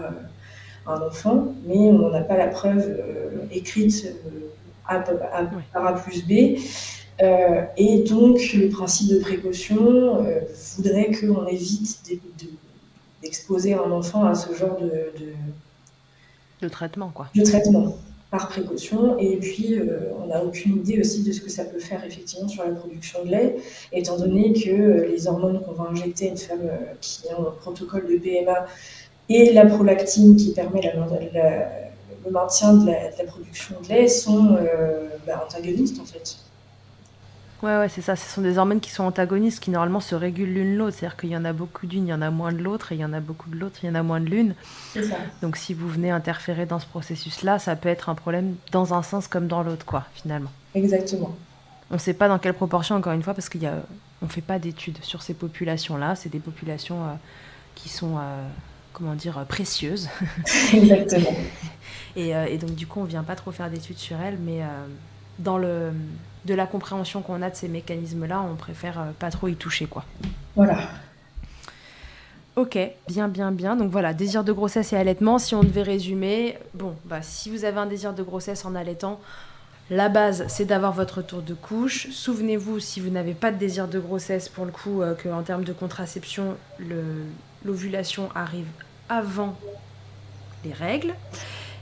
un enfant, mais on n'a pas la preuve écrite par A plus B. Et donc, le principe de précaution voudrait qu'on évite d'exposer un enfant à ce genre de traitement, quoi. De traitement par précaution. Et puis, on n'a aucune idée aussi de ce que ça peut faire effectivement sur la production de lait, étant donné que les hormones qu'on va injecter à une femme qui a un protocole de PMA et la prolactine qui permet le maintien de la production de lait sont antagonistes en fait. Ouais, c'est ça. Ce sont des hormones qui sont antagonistes, qui normalement se régulent l'une l'autre. C'est-à-dire qu'il y en a beaucoup d'une, il y en a moins de l'autre, et il y en a beaucoup de l'autre, il y en a moins de l'une. C'est ça. Donc si vous venez interférer dans ce processus-là, ça peut être un problème dans un sens comme dans l'autre, quoi, finalement. Exactement. On ne sait pas dans quelle proportion, encore une fois, parce qu'on ne fait pas d'études sur ces populations-là. C'est des populations qui sont, précieuses. Exactement. Et donc, du coup, on ne vient pas trop faire d'études sur elles, mais de la compréhension qu'on a de ces mécanismes-là, on préfère pas trop y toucher, quoi. Voilà. Ok, bien. Donc voilà, désir de grossesse et allaitement. Si on devait résumer, si vous avez un désir de grossesse en allaitant, la base, c'est d'avoir votre tour de couche. Souvenez-vous, si vous n'avez pas de désir de grossesse, pour le coup, qu'en termes de contraception, l'ovulation arrive avant les règles.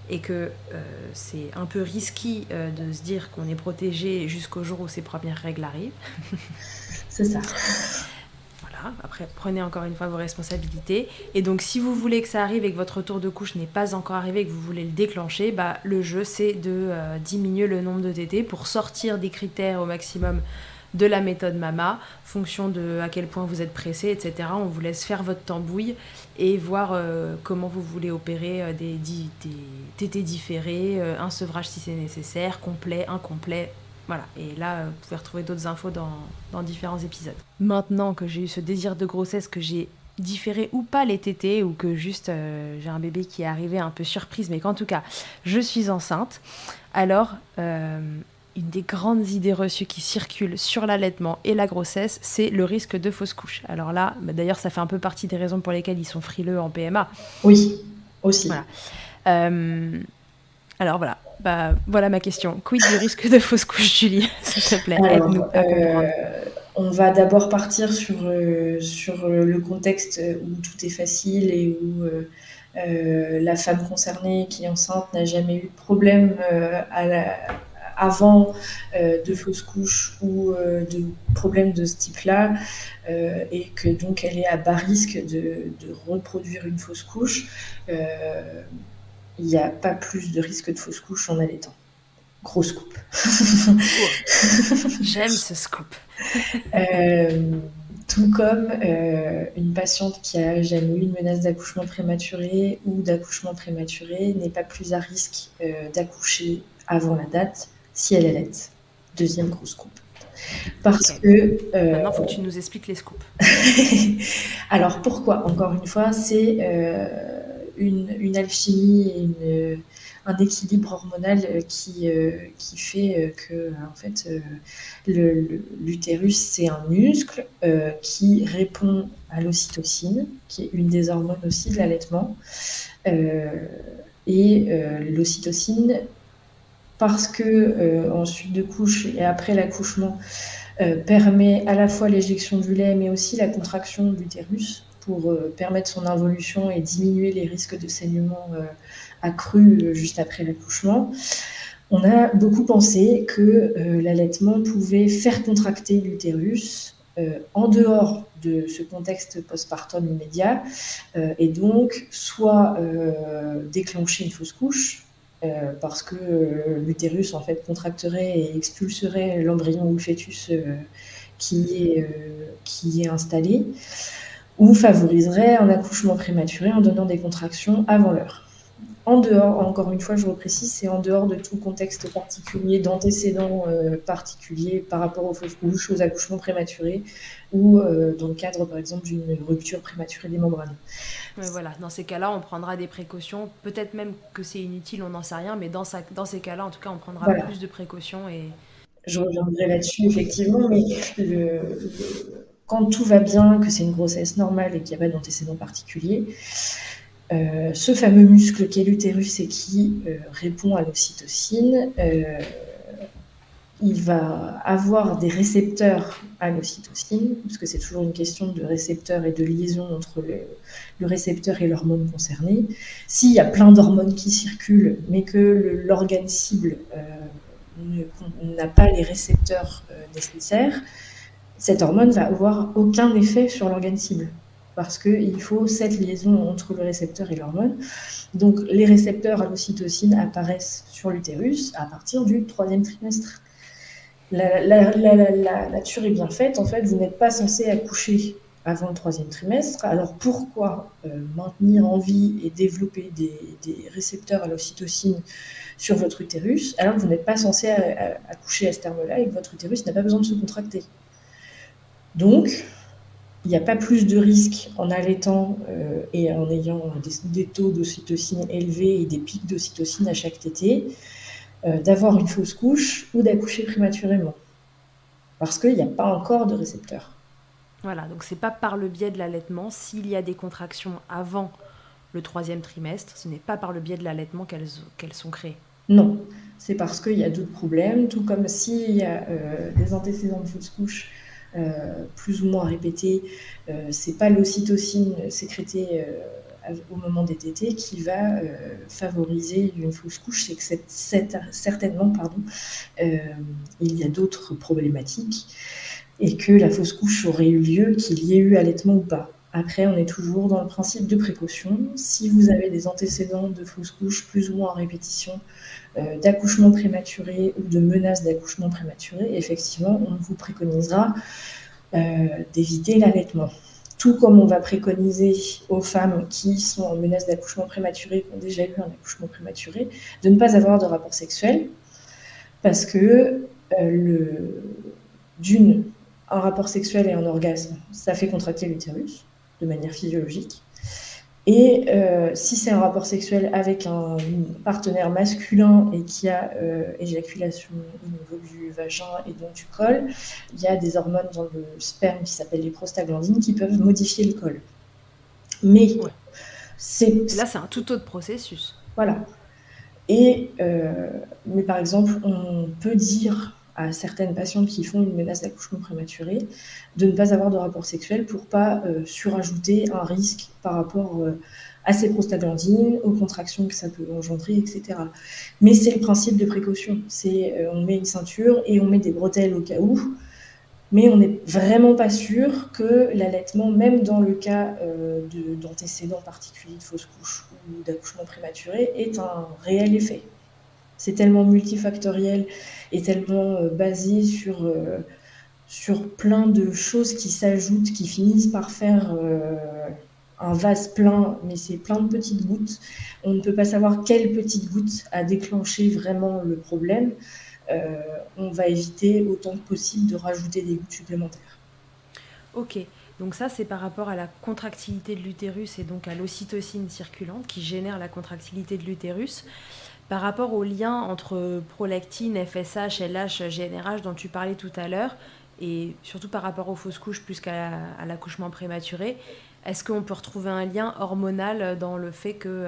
Et que c'est un peu risqué de se dire qu'on est protégé jusqu'au jour où ces premières règles arrivent. C'est ça. Voilà, après, prenez encore une fois vos responsabilités. Et donc, si vous voulez que ça arrive et que votre tour de couche n'est pas encore arrivé et que vous voulez le déclencher, le jeu, c'est de diminuer le nombre de tétés pour sortir des critères au maximum de la méthode MAMA, fonction de à quel point vous êtes pressé, etc. On vous laisse faire votre tambouille et voir comment vous voulez opérer des tétés différés, un sevrage si c'est nécessaire, complet, incomplet. Voilà, et là, vous pouvez retrouver d'autres infos dans différents épisodes. Maintenant que j'ai eu ce désir de grossesse, que j'ai différé ou pas les tétés, ou que juste j'ai un bébé qui est arrivé un peu surprise, mais qu'en tout cas, je suis enceinte, alors... une des grandes idées reçues qui circulent sur l'allaitement et la grossesse, c'est le risque de fausse couche. Alors là, d'ailleurs, ça fait un peu partie des raisons pour lesquelles ils sont frileux en PMA. Oui, aussi. Voilà. Alors voilà ma question. Quid du risque de fausse couche, Julie? S'il te plaît, aide-nous à comprendre. On va d'abord partir sur le contexte où tout est facile et où la femme concernée qui est enceinte n'a jamais eu de problème avant de fausse couche ou de problèmes de ce type-là, et que donc elle est à bas risque de reproduire une fausse couche. Il n'y a pas plus de risque de fausse couche en allaitant. Gros scoop. J'aime ce scoop. Tout comme une patiente qui a jamais eu une menace d'accouchement prématuré ou d'accouchement prématuré n'est pas plus à risque d'accoucher avant la date si elle allaite. Deuxième gros scoop. Parce que... Maintenant, il faut que tu nous expliques les scoops. Alors, pourquoi? Encore une fois, c'est une alchimie et un équilibre hormonal qui fait que en fait, l'utérus, c'est un muscle qui répond à l'ocytocine, qui est une des hormones aussi de l'allaitement. L'ocytocine, parce que en suite de couche et après l'accouchement, permet à la fois l'éjection du lait, mais aussi la contraction de l'utérus pour permettre son involution et diminuer les risques de saignement accrus juste après l'accouchement. On a beaucoup pensé que l'allaitement pouvait faire contracter l'utérus en dehors de ce contexte postpartum immédiat, et donc soit déclencher une fausse couche, parce que l'utérus en fait contracterait et expulserait l'embryon ou le fœtus qui est installé, ou favoriserait un accouchement prématuré en donnant des contractions avant l'heure. En dehors, encore une fois, je reprécise, c'est en dehors de tout contexte particulier, d'antécédents particuliers par rapport aux fausses couches, aux accouchements prématurés, ou dans le cadre, par exemple, d'une rupture prématurée des membranes. Ouais, voilà, dans ces cas-là, on prendra des précautions. Peut-être même que c'est inutile, on n'en sait rien, mais dans ces cas-là, en tout cas, on prendra Voilà, plus de précautions. Et je reviendrai là-dessus, effectivement, mais quand tout va bien, que c'est une grossesse normale et qu'il n'y a pas d'antécédents particuliers, ce fameux muscle qu'est l'utérus et qui répond à l'ocytocine, il va avoir des récepteurs à l'ocytocine, parce que c'est toujours une question de récepteurs et de liaison entre le récepteur et l'hormone concernée. S'il y a plein d'hormones qui circulent, mais que l'organe cible n'a pas les récepteurs nécessaires, cette hormone va avoir aucun effet sur l'organe cible, parce qu'il faut cette liaison entre le récepteur et l'hormone. Donc les récepteurs à l'ocytocine apparaissent sur l'utérus à partir du 3e trimestre. La nature est bien faite, en fait, vous n'êtes pas censé accoucher avant le 3e trimestre. Alors pourquoi maintenir en vie et développer des récepteurs à l'ocytocine sur votre utérus alors que vous n'êtes pas censé accoucher à ce terme-là et que votre utérus n'a pas besoin de se contracter? Donc, il n'y a pas plus de risque en allaitant et en ayant des taux d'ocytocine élevés et des pics d'ocytocine à chaque tétée d'avoir une fausse couche ou d'accoucher prématurément. Parce qu'il n'y a pas encore de récepteurs. voilà, donc c'est pas par le biais de l'allaitement. S'il y a des contractions avant le 3e trimestre, ce n'est pas par le biais de l'allaitement qu'elles sont créées. Non, c'est parce qu'il y a d'autres problèmes, tout comme s'il y a des antécédents de fausse couche plus ou moins répétés, c'est pas l'ocytocine sécrétée au moment des tétées qui va favoriser une fausse couche, c'est que certainement, il y a d'autres problématiques et que la fausse couche aurait eu lieu, qu'il y ait eu allaitement ou pas. Après, on est toujours dans le principe de précaution. Si vous avez des antécédents de fausse couche plus ou moins en répétition, d'accouchement prématuré ou de menaces d'accouchement prématuré, effectivement, on vous préconisera d'éviter l'allaitement. Tout comme on va préconiser aux femmes qui sont en menace d'accouchement prématuré, qui ont déjà eu un accouchement prématuré, de ne pas avoir de rapport sexuel, parce que un rapport sexuel et un orgasme, ça fait contracter l'utérus de manière physiologique. Et si c'est un rapport sexuel avec un partenaire masculin et qui a éjaculation au niveau du vagin et donc du col, il y a des hormones dans le sperme qui s'appellent les prostaglandines qui peuvent modifier le col. Mais Ouais. Là, c'est un tout autre processus. Voilà. Mais par exemple, on peut dire à certaines patientes qui font une menace d'accouchement prématuré de ne pas avoir de rapport sexuel pour pas surajouter un risque par rapport à ces prostaglandines, aux contractions que ça peut engendrer, etc. Mais c'est le principe de précaution. On met une ceinture et on met des bretelles au cas où, mais on n'est vraiment pas sûr que l'allaitement, même dans le cas d'antécédents particuliers de fausse couche ou d'accouchement prématuré, ait un réel effet. C'est tellement multifactoriel et tellement basé sur plein de choses qui s'ajoutent, qui finissent par faire un vase plein, mais c'est plein de petites gouttes. On ne peut pas savoir quelle petite goutte a déclenché vraiment le problème. On va éviter autant que possible de rajouter des gouttes supplémentaires. Ok, donc ça c'est par rapport à la contractilité de l'utérus et donc à l'ocytocine circulante qui génère la contractilité de l'utérus. Par rapport au lien entre prolactine, FSH, LH, GnRH dont tu parlais tout à l'heure, et surtout par rapport aux fausses couches plus qu'à l'accouchement prématuré, est-ce qu'on peut retrouver un lien hormonal dans le fait que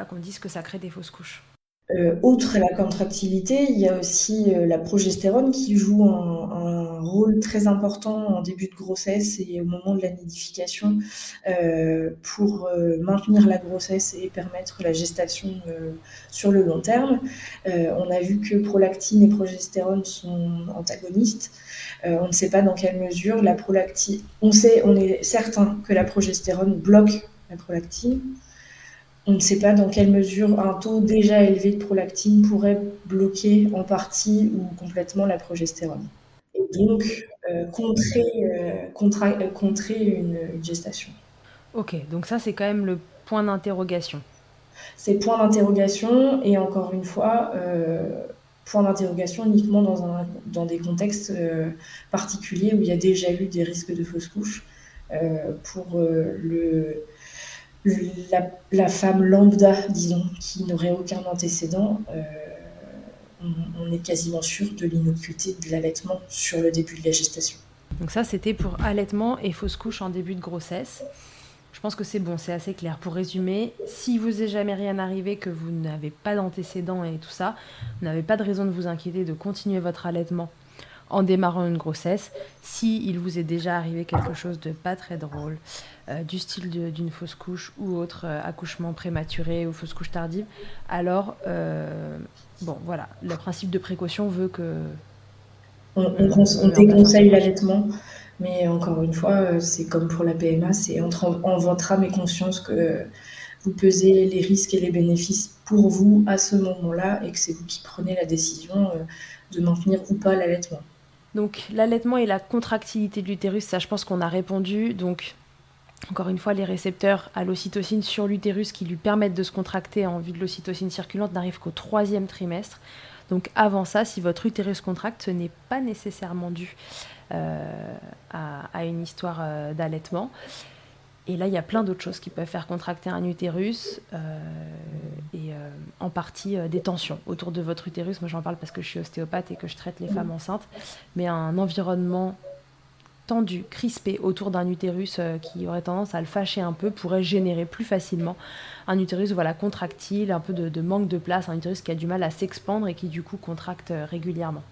qu'on dise que ça crée des fausses couches? Outre la contractilité, il y a aussi la progestérone qui joue un un rôle très important en début de grossesse et au moment de la nidification pour maintenir la grossesse et permettre la gestation sur le long terme. On a vu que prolactine et progestérone sont antagonistes. On ne sait pas dans quelle mesure la prolactine... On est certain que la progestérone bloque la prolactine. On ne sait pas dans quelle mesure un taux déjà élevé de prolactine pourrait bloquer en partie ou complètement la progestérone. Et donc, contrer une gestation. Ok, donc ça c'est quand même le point d'interrogation. C'est point d'interrogation et encore une fois, point d'interrogation uniquement dans des contextes particuliers où il y a déjà eu des risques de fausse couche. Pour la femme lambda, disons, qui n'aurait aucun antécédent, on est quasiment sûr de l'innocuité de l'allaitement sur le début de la gestation. Donc ça, c'était pour allaitement et fausse couche en début de grossesse. Je pense que c'est bon, c'est assez clair. Pour résumer, si vous n'est jamais rien arrivé, que vous n'avez pas d'antécédents et tout ça, vous n'avez pas de raison de vous inquiéter de continuer votre allaitement en démarrant une grossesse. Si il vous est déjà arrivé quelque chose de pas très drôle, du style d'une fausse couche ou autre, accouchement prématuré ou fausse couche tardive, alors, bon, voilà, le principe de précaution veut que... On déconseille l'allaitement, mais encore une fois, c'est comme pour la PMA, c'est en votre âme et conscience que vous pesez les risques et les bénéfices pour vous à ce moment-là et que c'est vous qui prenez la décision de maintenir ou pas l'allaitement. Donc l'allaitement et la contractilité de l'utérus, ça je pense qu'on a répondu. Donc encore une fois, les récepteurs à l'ocytocine sur l'utérus qui lui permettent de se contracter en vue de l'ocytocine circulante n'arrivent qu'au 3e trimestre. Donc avant ça, si votre utérus contracte, ce n'est pas nécessairement dû à une histoire d'allaitement. Et là, il y a plein d'autres choses qui peuvent faire contracter un utérus et en partie des tensions autour de votre utérus. Moi, j'en parle parce que je suis ostéopathe et que je traite les femmes enceintes. Mais un environnement tendu, crispé autour d'un utérus qui aurait tendance à le fâcher un peu pourrait générer plus facilement un utérus contractile, un peu de manque de place, un utérus qui a du mal à s'expandre et qui du coup contracte régulièrement.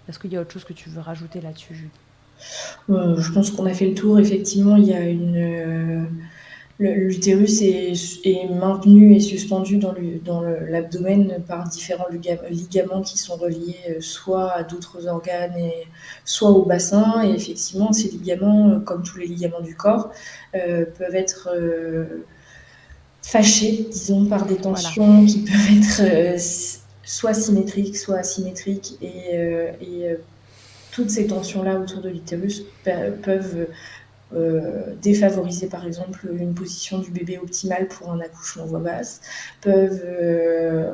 Est-ce qu'il y a autre chose que tu veux rajouter là-dessus, Julie ? Je pense qu'on a fait le tour. Effectivement, il y a l'utérus est maintenu et suspendu dans l'abdomen par différents ligaments qui sont reliés soit à d'autres organes et soit au bassin. Et effectivement, ces ligaments, comme tous les ligaments du corps, peuvent être fâchés, disons, par des tensions qui peuvent être soit symétriques, soit asymétriques. Et toutes ces tensions-là autour de l'utérus peuvent défavoriser par exemple une position du bébé optimale pour un accouchement voix basse, peuvent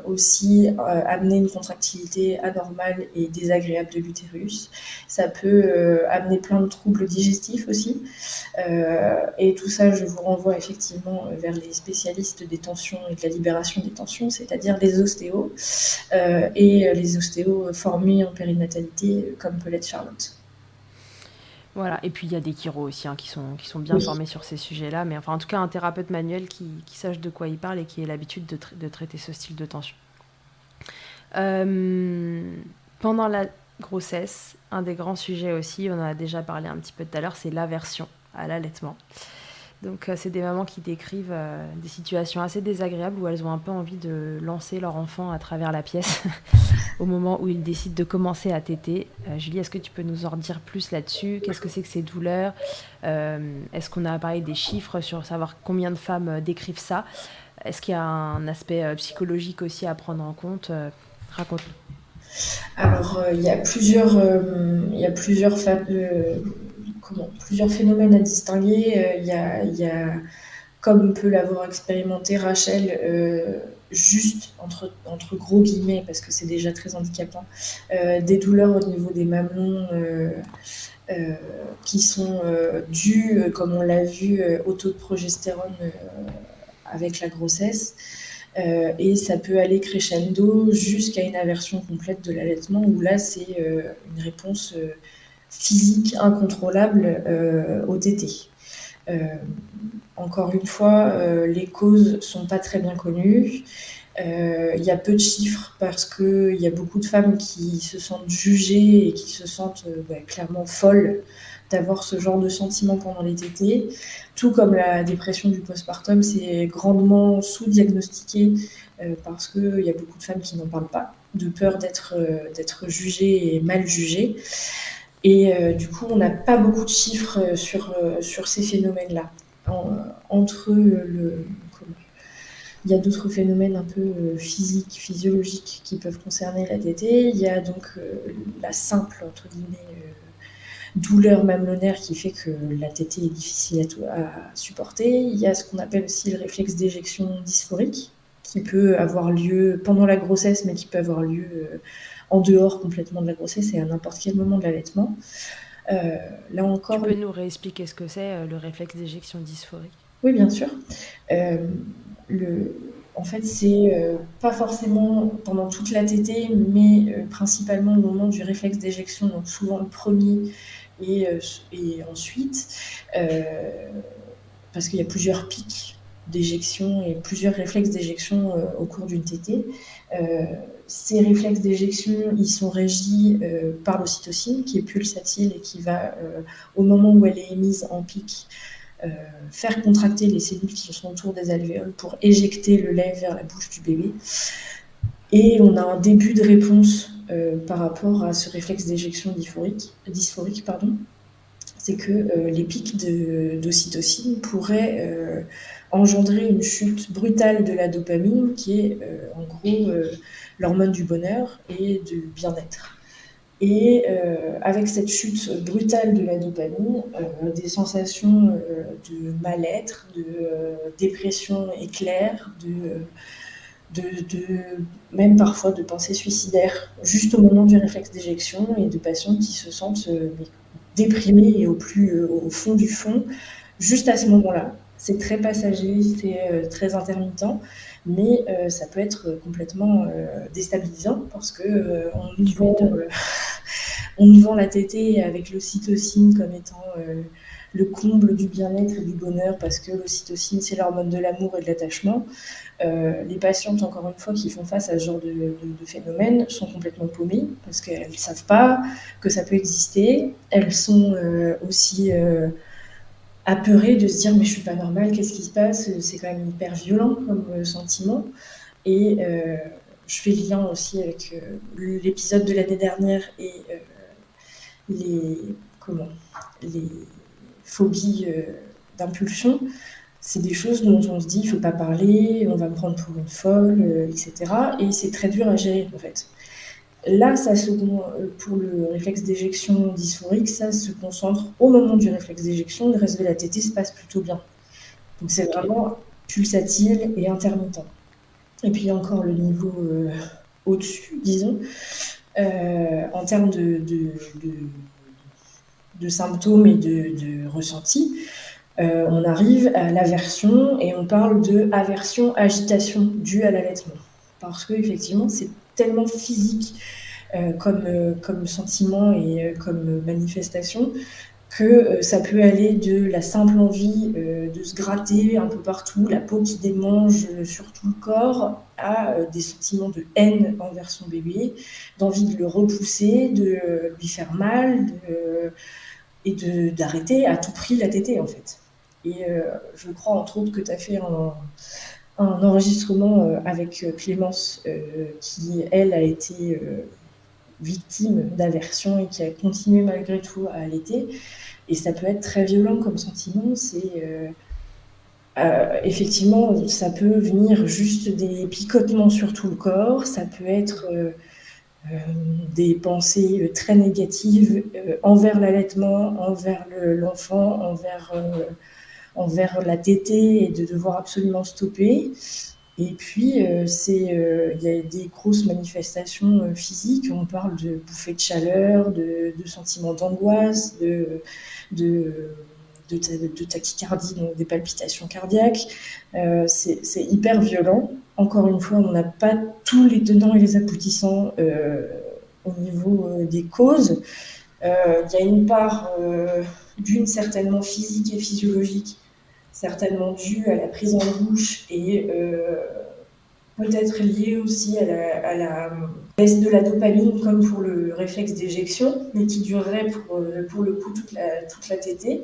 aussi amener une contractilité anormale et désagréable de l'utérus. Ça peut amener plein de troubles digestifs aussi. Et tout ça, je vous renvoie effectivement vers les spécialistes des tensions et de la libération des tensions, c'est-à-dire les ostéos et les ostéos formés en périnatalité comme peut l'être Charlotte. Voilà, et puis il y a des chiros aussi qui sont bien formés sur ces sujets-là, mais enfin en tout cas un thérapeute manuel qui sache de quoi il parle et qui ait l'habitude de traiter ce style de tension. Pendant la grossesse, un des grands sujets aussi, on en a déjà parlé un petit peu tout à l'heure, c'est l'aversion à l'allaitement. Donc c'est des mamans qui décrivent des situations assez désagréables où elles ont un peu envie de lancer leur enfant à travers la pièce au moment où ils décident de commencer à téter. Julie, est-ce que tu peux nous en dire plus là-dessus ? Qu'est-ce que c'est que ces douleurs ? Est-ce qu'on a parlé des chiffres sur savoir combien de femmes décrivent ça ? Est-ce qu'il y a un aspect psychologique aussi à prendre en compte ? Raconte-nous. Alors, il y a plusieurs phénomènes à distinguer. Il y a, comme peut l'avoir expérimenté Rachel, juste entre gros guillemets, parce que c'est déjà très handicapant, des douleurs au niveau des mamelons qui sont dues, comme on l'a vu, au taux de progestérone avec la grossesse. Et ça peut aller crescendo jusqu'à une aversion complète de l'allaitement, où là, c'est une réponse physique incontrôlable au tété. Encore une fois, les causes sont pas très bien connues. Il y a peu de chiffres parce qu'il y a beaucoup de femmes qui se sentent jugées et qui se sentent clairement folles d'avoir ce genre de sentiments pendant les tétées. Tout comme la dépression du postpartum, c'est grandement sous-diagnostiqué parce qu'il y a beaucoup de femmes qui n'en parlent pas, de peur d'être jugées et mal jugées. Et du coup, on n'a pas beaucoup de chiffres sur ces phénomènes-là. Il y a d'autres phénomènes un peu physiques, physiologiques qui peuvent concerner la tétée. Il y a donc la simple, entre guillemets, douleur mamelonnaire qui fait que la tétée est difficile à supporter. Il y a ce qu'on appelle aussi le réflexe d'éjection dysphorique, qui peut avoir lieu pendant la grossesse, mais qui peut avoir lieu en dehors complètement de la grossesse et à n'importe quel moment de l'allaitement. Là encore, tu peux nous réexpliquer ce que c'est le réflexe d'éjection dysphorique? Oui, bien sûr. En fait, c'est pas forcément pendant toute la tétée, mais principalement au moment du réflexe d'éjection, donc souvent le premier et ensuite, parce qu'il y a plusieurs pics d'éjection et plusieurs réflexes d'éjection au cours d'une tétée. Ces réflexes d'éjection, ils sont régis par l'ocytocine, qui est pulsatile et qui va, au moment où elle est émise en pic, faire contracter les cellules qui sont autour des alvéoles pour éjecter le lait vers la bouche du bébé. Et on a un début de réponse par rapport à ce réflexe d'éjection dysphorique, c'est que les pics d'ocytocine pourraient engendrer une chute brutale de la dopamine, qui est en gros l'hormone du bonheur et du bien-être. Et avec cette chute brutale de la dopamine, des sensations de mal-être, de dépression éclair, même parfois de pensées suicidaires, juste au moment du réflexe d'éjection, et de patients qui se sentent déprimés et au fond du fond, juste à ce moment-là. C'est très passager, c'est très intermittent, mais ça peut être complètement déstabilisant parce que on nous vend la tétée avec l'ocytocine comme étant le comble du bien-être et du bonheur, parce que l'ocytocine, c'est l'hormone de l'amour et de l'attachement. Les patientes, encore une fois, qui font face à ce genre de phénomène sont complètement paumées parce qu'elles ne savent pas que ça peut exister. Elles sont aussi apeurées de se dire « mais je ne suis pas normale, qu'est-ce qui se passe ?» C'est quand même hyper violent comme sentiment. Et je fais le lien aussi avec l'épisode de l'année dernière et les phobies d'impulsion. C'est des choses dont on se dit il ne faut pas parler, on va me prendre pour une folle, etc. Et c'est très dur à gérer en fait. Là, pour le réflexe d'éjection dysphorique, ça se concentre au moment du réflexe d'éjection, le reste de la tétée se passe plutôt bien. Donc c'est vraiment pulsatile et intermittent. Et puis il y a encore le niveau au-dessus, disons, en termes de symptômes et de ressentis. On arrive à l'aversion et on parle de aversion-agitation due à l'allaitement. Parce qu'effectivement, c'est tellement physique comme sentiment et comme manifestation que ça peut aller de la simple envie de se gratter un peu partout, la peau qui démange sur tout le corps, à des sentiments de haine envers son bébé, d'envie de le repousser, de lui faire mal, et d'arrêter à tout prix la tétée en fait. Et je crois entre autres que tu as fait un enregistrement avec Clémence qui, elle, a été victime d'aversion et qui a continué malgré tout à allaiter. Et ça peut être très violent comme sentiment. Effectivement, ça peut venir juste des picotements sur tout le corps, ça peut être des pensées très négatives envers l'allaitement, envers l'enfant, envers la tétée, et de devoir absolument stopper. Et puis, il y a des grosses manifestations physiques. On parle de bouffées de chaleur, de sentiments d'angoisse, de tachycardie, donc des palpitations cardiaques. C'est hyper violent. Encore une fois, on n'a pas tous les tenants et les aboutissants au niveau des causes. Il y a une part d'une certainement physique et physiologique, certainement due à la prise en bouche et peut-être lié aussi à la baisse de la dopamine, comme pour le réflexe d'éjection, mais qui durerait pour le coup toute la tétée.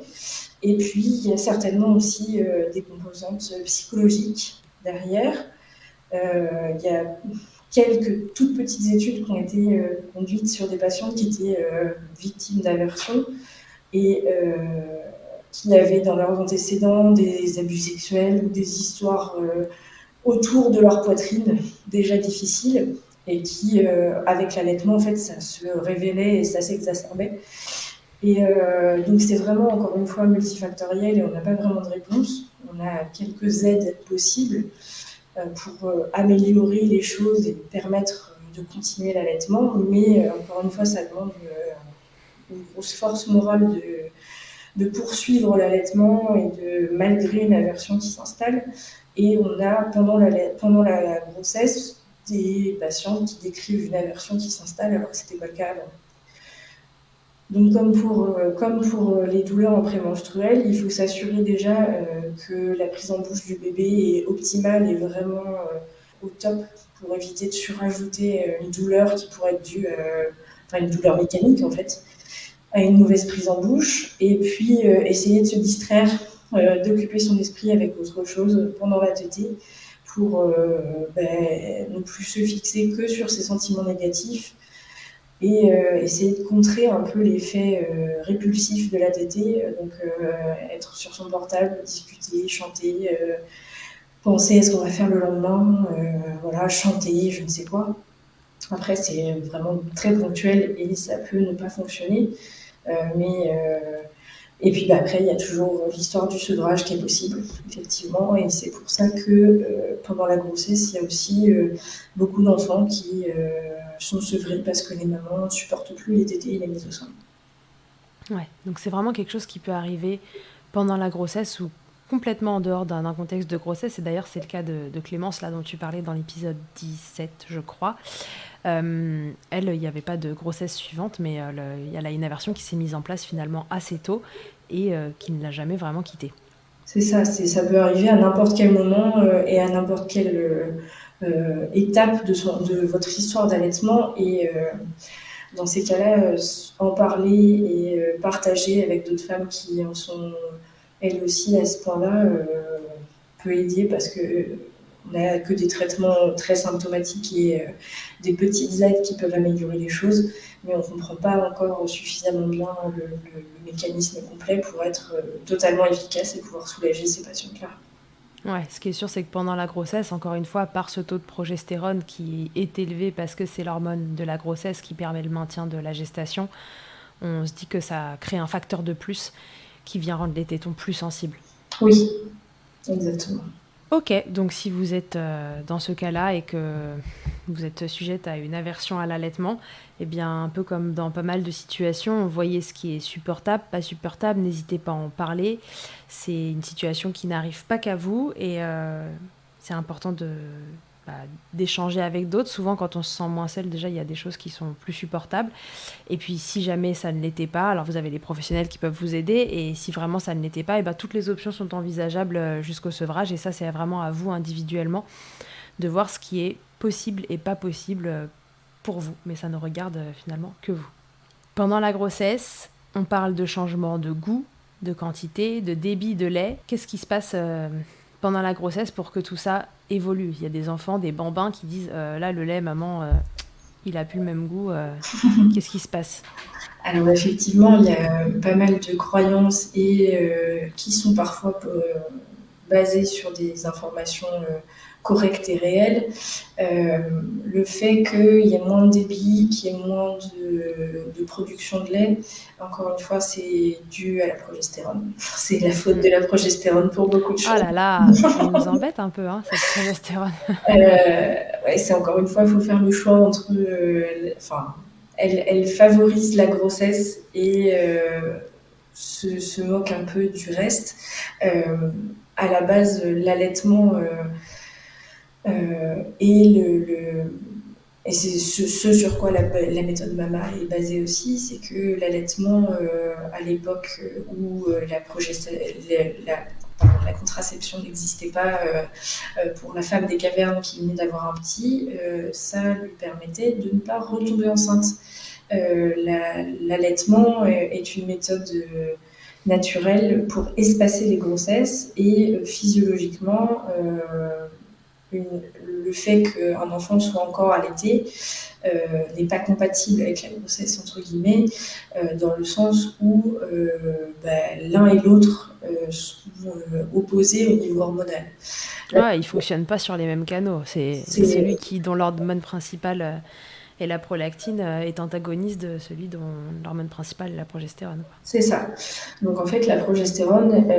Et puis, il y a certainement aussi des composantes psychologiques derrière. Il y a quelques toutes petites études qui ont été conduites sur des patients qui étaient victimes d'aversion et qui avaient dans leurs antécédents des abus sexuels ou des histoires autour de leur poitrine déjà difficiles et qui, avec l'allaitement, en fait, ça se révélait et ça s'exacerbait. Et donc c'est vraiment, encore une fois, multifactoriel et on n'a pas vraiment de réponse. On a quelques aides possibles pour améliorer les choses et permettre de continuer l'allaitement, mais encore une fois, ça demande une grosse force morale de poursuivre l'allaitement et malgré une aversion qui s'installe. Et on a, pendant la grossesse, des patients qui décrivent une aversion qui s'installe alors que ce n'était pas le cas avant. Donc, comme pour les douleurs en prémenstruel, il faut s'assurer déjà que la prise en bouche du bébé est optimale et vraiment au top pour éviter de surajouter une douleur qui pourrait être due, une douleur mécanique en fait, à une mauvaise prise en bouche. Et puis essayer de se distraire, d'occuper son esprit avec autre chose pendant la tétée pour ne plus se fixer que sur ses sentiments négatifs et essayer de contrer un peu l'effet répulsif de la tétée, donc être sur son portable, discuter, chanter, penser à ce qu'on va faire le lendemain, chanter, je ne sais quoi. Après, c'est vraiment très ponctuel et ça peut ne pas fonctionner. Et puis après, il y a toujours l'histoire du sevrage qui est possible, effectivement. Et c'est pour ça que pendant la grossesse, il y a aussi beaucoup d'enfants qui sont sevrés parce que les mamans ne supportent plus les tétés et les mises au sein. Ouais, donc c'est vraiment quelque chose qui peut arriver pendant la grossesse ou complètement en dehors d'un contexte de grossesse. Et d'ailleurs, c'est le cas de Clémence, là, dont tu parlais dans l'épisode 17, je crois. Elle, il n'y avait pas de grossesse suivante, mais il y a une aversion qui s'est mise en place finalement assez tôt et qui ne l'a jamais vraiment quittée. C'est ça, ça peut arriver à n'importe quel moment et à n'importe quelle étape de votre histoire d'allaitement. Et dans ces cas-là, en parler et partager avec d'autres femmes qui en sont elles aussi à ce point-là peut aider parce que on n'a que des traitements très symptomatiques et des petites aides qui peuvent améliorer les choses, mais on ne comprend pas encore suffisamment bien le mécanisme complet pour être totalement efficace et pouvoir soulager ces patientes-là. Ouais, ce qui est sûr, c'est que pendant la grossesse, encore une fois, par ce taux de progestérone qui est élevé parce que c'est l'hormone de la grossesse qui permet le maintien de la gestation, on se dit que ça crée un facteur de plus qui vient rendre les tétons plus sensibles. Oui, exactement. Ok, donc si vous êtes dans ce cas-là et que vous êtes sujette à une aversion à l'allaitement, eh bien, un peu comme dans pas mal de situations, voyez ce qui est supportable, pas supportable, n'hésitez pas à en parler. C'est une situation qui n'arrive pas qu'à vous et c'est important d'échanger avec d'autres. Souvent, quand on se sent moins seul, déjà, il y a des choses qui sont plus supportables. Et puis, si jamais ça ne l'était pas, alors vous avez des professionnels qui peuvent vous aider. Et si vraiment ça ne l'était pas, et ben, toutes les options sont envisageables jusqu'au sevrage. Et ça, c'est vraiment à vous individuellement de voir ce qui est possible et pas possible pour vous. Mais ça ne regarde finalement que vous. Pendant la grossesse, on parle de changement de goût, de quantité, de débit de lait. Qu'est-ce qui se passe pendant la grossesse pour que tout ça évolue? Il y a des enfants, des bambins qui disent là le lait maman il a plus le même goût, qu'est-ce qui se passe? Alors effectivement, il y a pas mal de croyances et qui sont parfois basées sur des informations correctes et réelles. Le fait qu'il y ait moins de débit, qu'il y ait moins de production de lait, encore une fois, c'est dû à la progestérone. C'est la faute de la progestérone pour beaucoup de choses. Oh là là, elle nous embête un peu, hein, cette progestérone. Ouais, c'est encore une fois, il faut faire le choix entre... elle favorise la grossesse et se moque un peu du reste. À la base, l'allaitement et c'est ce sur quoi la méthode MAMA est basée aussi, c'est que l'allaitement, à l'époque où la contraception n'existait pas pour la femme des cavernes qui venait d'avoir un petit, ça lui permettait de ne pas retomber enceinte. L'allaitement est une méthode naturelle pour espacer les grossesses et physiologiquement, le fait qu'un enfant soit encore allaité n'est pas compatible avec la grossesse, entre guillemets, dans le sens où l'un et l'autre sont opposés au niveau hormonal. Ils ne fonctionnent pas sur les mêmes canaux. C'est celui dont l'hormone principale et la prolactine est antagoniste de celui dont l'hormone principale est la progestérone. C'est ça. Donc en fait, la progestérone,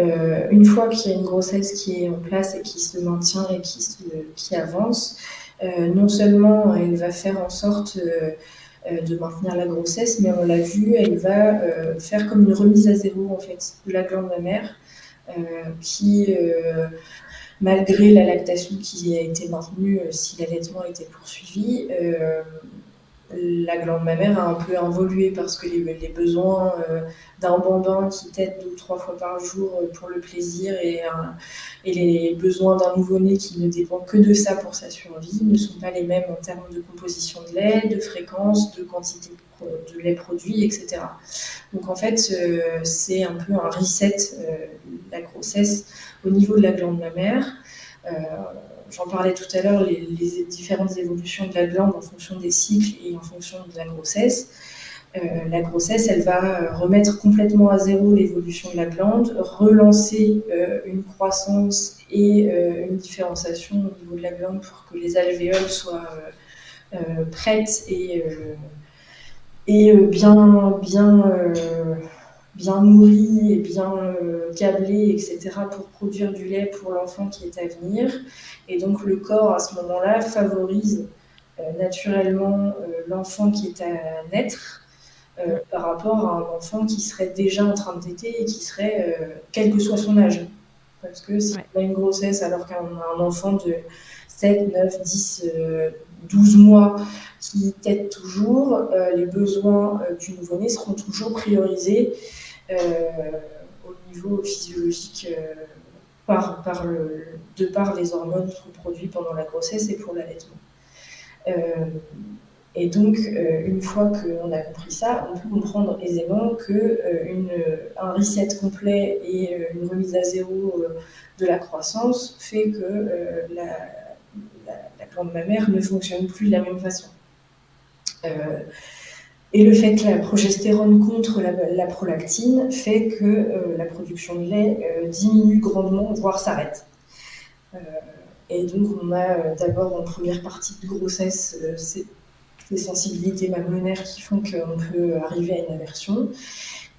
une fois qu'il y a une grossesse qui est en place et qui se maintient et qui avance, non seulement elle va faire en sorte de maintenir la grossesse, mais on l'a vu, elle va faire comme une remise à zéro en fait de la glande mammaire qui malgré la lactation qui a été maintenue si l'allaitement a été poursuivi, la glande mammaire a un peu évolué parce que les besoins d'un bambin qui tète 2 ou 3 fois par jour pour le plaisir et les besoins d'un nouveau-né qui ne dépend que de ça pour sa survie ne sont pas les mêmes en termes de composition de lait, de fréquence, de quantité de lait produit, etc. Donc en fait, c'est un peu un reset la grossesse au niveau de la glande mammaire. J'en parlais tout à l'heure, les différentes évolutions de la glande en fonction des cycles et en fonction de la grossesse. La grossesse, elle va remettre complètement à zéro l'évolution de la glande, relancer une croissance et une différenciation au niveau de la glande pour que les alvéoles soient prêtes et bien nourries et bien câblées, etc., pour produire du lait pour l'enfant qui est à venir. Et donc le corps, à ce moment-là, favorise naturellement l'enfant qui est à naître par rapport à un enfant qui serait déjà en train de téter et qui serait, quel que soit son âge. Parce que si on a une grossesse alors qu'on a un enfant de 7, 9, 10, 12 mois qui tète toujours, les besoins du nouveau-né seront toujours priorisés au niveau physiologique de par les hormones qui sont produites pendant la grossesse et pour l'allaitement. Et donc, une fois qu'on a compris ça, on peut comprendre aisément qu'un reset complet et une remise à zéro de la croissance fait que la glande mammaire ne fonctionne plus de la même façon. Et le fait que la progestérone contre la prolactine fait que la production de lait diminue grandement, voire s'arrête. Et donc, on a d'abord en première partie de grossesse des sensibilités mammaires qui font qu'on peut arriver à une aversion.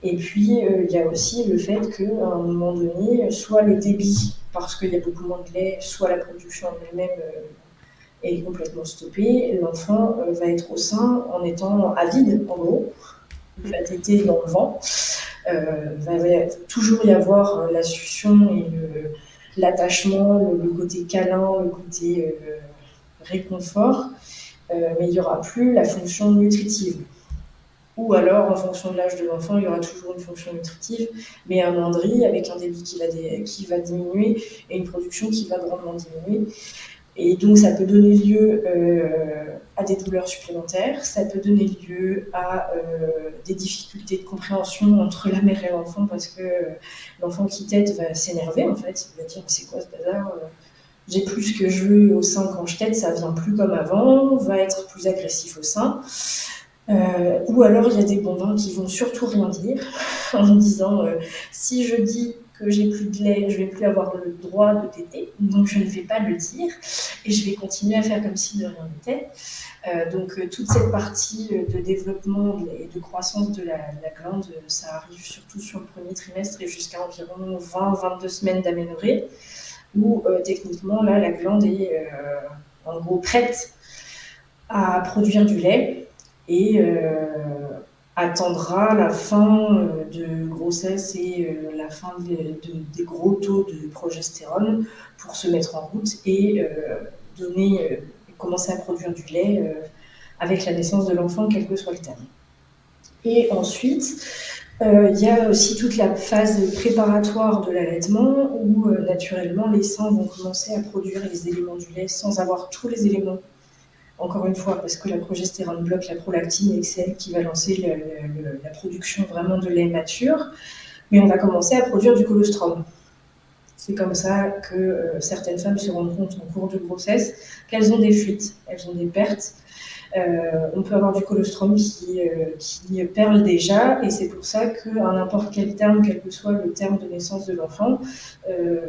Et puis, il y a aussi le fait qu'à un moment donné, soit le débit, parce qu'il y a beaucoup moins de lait, soit la production en elle-même est complètement stoppée. L'enfant va être au sein en étant avide, en gros. Il va téter dans le vent. Va toujours y avoir la succion et l'attachement, le côté câlin, le côté réconfort. Mais il n'y aura plus la fonction nutritive. Ou alors, en fonction de l'âge de l'enfant, il y aura toujours une fonction nutritive, mais un mandri avec un débit qui va diminuer et une production qui va grandement diminuer. Et donc, ça peut donner lieu à des douleurs supplémentaires, ça peut donner lieu à des difficultés de compréhension entre la mère et l'enfant, parce que l'enfant qui tète va s'énerver, en fait. Il va dire, c'est quoi ce bazar j'ai plus ce que je veux au sein quand je tète, ça vient plus comme avant, va être plus agressif au sein. Ou alors il y a des bambins qui vont surtout rien dire en disant si je dis que j'ai plus de lait, je vais plus avoir le droit de téter, donc je ne vais pas le dire et je vais continuer à faire comme si de rien n'était. Donc toute cette partie de développement et de croissance de la glande, ça arrive surtout sur le premier trimestre et jusqu'à environ 20-22 semaines d'aménorrhée, où techniquement là la glande est en gros prête à produire du lait et attendra la fin de grossesse et la fin des gros taux de progestérone pour se mettre en route et commencer à produire du lait avec la naissance de l'enfant, quel que soit le terme. Et ensuite, Il y a aussi toute la phase préparatoire de l'allaitement où naturellement les seins vont commencer à produire les éléments du lait sans avoir tous les éléments. Encore une fois, parce que la progestérone bloque la prolactine et que c'est elle qui va lancer la production vraiment de lait mature. Mais on va commencer à produire du colostrum. C'est comme ça que certaines femmes se rendent compte en cours de grossesse qu'elles ont des fuites, elles ont des pertes. On peut avoir du colostrum qui perle déjà, et c'est pour ça qu'à n'importe quel terme, quel que soit le terme de naissance de l'enfant,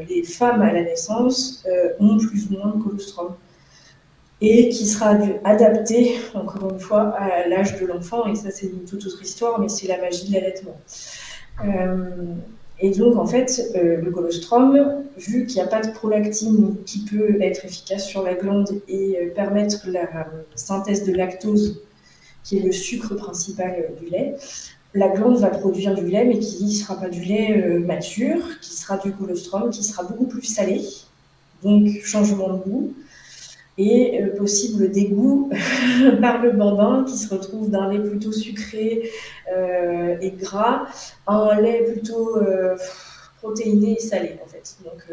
les femmes à la naissance ont plus ou moins de colostrum. Et qui sera adapté, encore une fois, à l'âge de l'enfant, et ça c'est une toute autre histoire, mais c'est la magie de l'allaitement. Et donc, en fait, le colostrum, vu qu'il n'y a pas de prolactine qui peut être efficace sur la glande et permettre la synthèse de lactose, qui est le sucre principal du lait, la glande va produire du lait, mais qui ne sera pas du lait mature, qui sera du colostrum, qui sera beaucoup plus salé, donc changement de goût, et possible dégoût par le bambin qui se retrouve d'un lait plutôt sucré et gras à un lait plutôt protéiné et salé en fait. Donc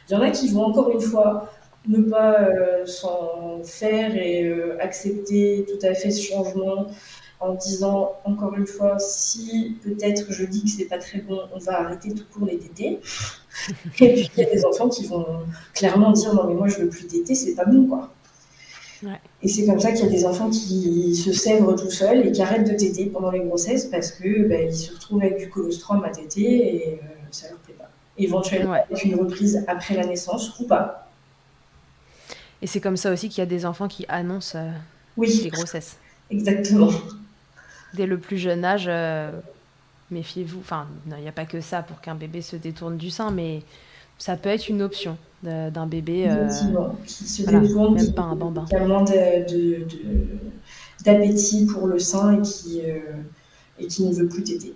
il y en a qui vont encore une fois ne pas s'en faire et accepter tout à fait ce changement en disant encore une fois, si peut-être je dis que c'est pas très bon, on va arrêter tout court les tétés. Et puis il y a des enfants qui vont clairement dire non mais moi je veux plus téter, c'est pas bon quoi. Ouais. Et c'est comme ça qu'il y a des enfants qui se sèvrent tout seuls et qui arrêtent de téter pendant les grossesses parce que ils se retrouvent avec du colostrum à téter et ça leur plaît pas. Éventuellement avec une reprise après la naissance ou pas. Et c'est comme ça aussi qu'il y a des enfants qui annoncent des grossesses. Exactement. Dès le plus jeune âge, méfiez-vous. Enfin, il n'y a pas que ça pour qu'un bébé se détourne du sein, mais ça peut être une option d'un bébé qui se détourne, même pas un bambin. Qui a moins d'appétit pour le sein et qui ne veut plus téter.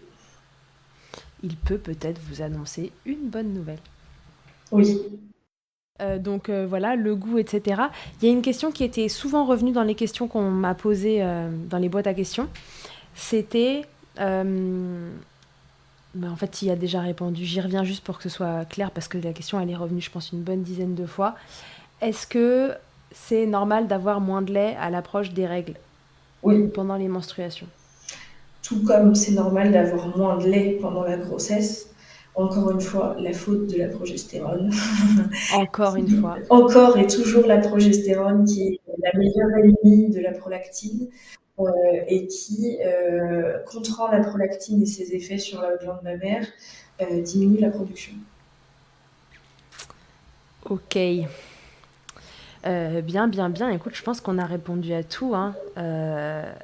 Il peut peut-être vous annoncer une bonne nouvelle. Oui. Donc voilà, le goût, etc. Il y a une question qui était souvent revenue dans les questions qu'on m'a posées dans les boîtes à questions. C'était... en fait, il y a déjà répondu. J'y reviens juste pour que ce soit clair parce que la question, elle est revenue, je pense, une bonne dizaine de fois. Est-ce que c'est normal d'avoir moins de lait à l'approche des règles? Oui. Pendant les menstruations? Tout comme c'est normal d'avoir moins de lait pendant la grossesse. Encore une fois, la faute de la progestérone. Encore une fois. Encore et toujours la progestérone qui est la meilleure ennemie de la prolactine et qui, contrant la prolactine et ses effets sur la glande mammaire, diminue la production. Ok. Bien. Écoute, je pense qu'on a répondu à tout. Hein.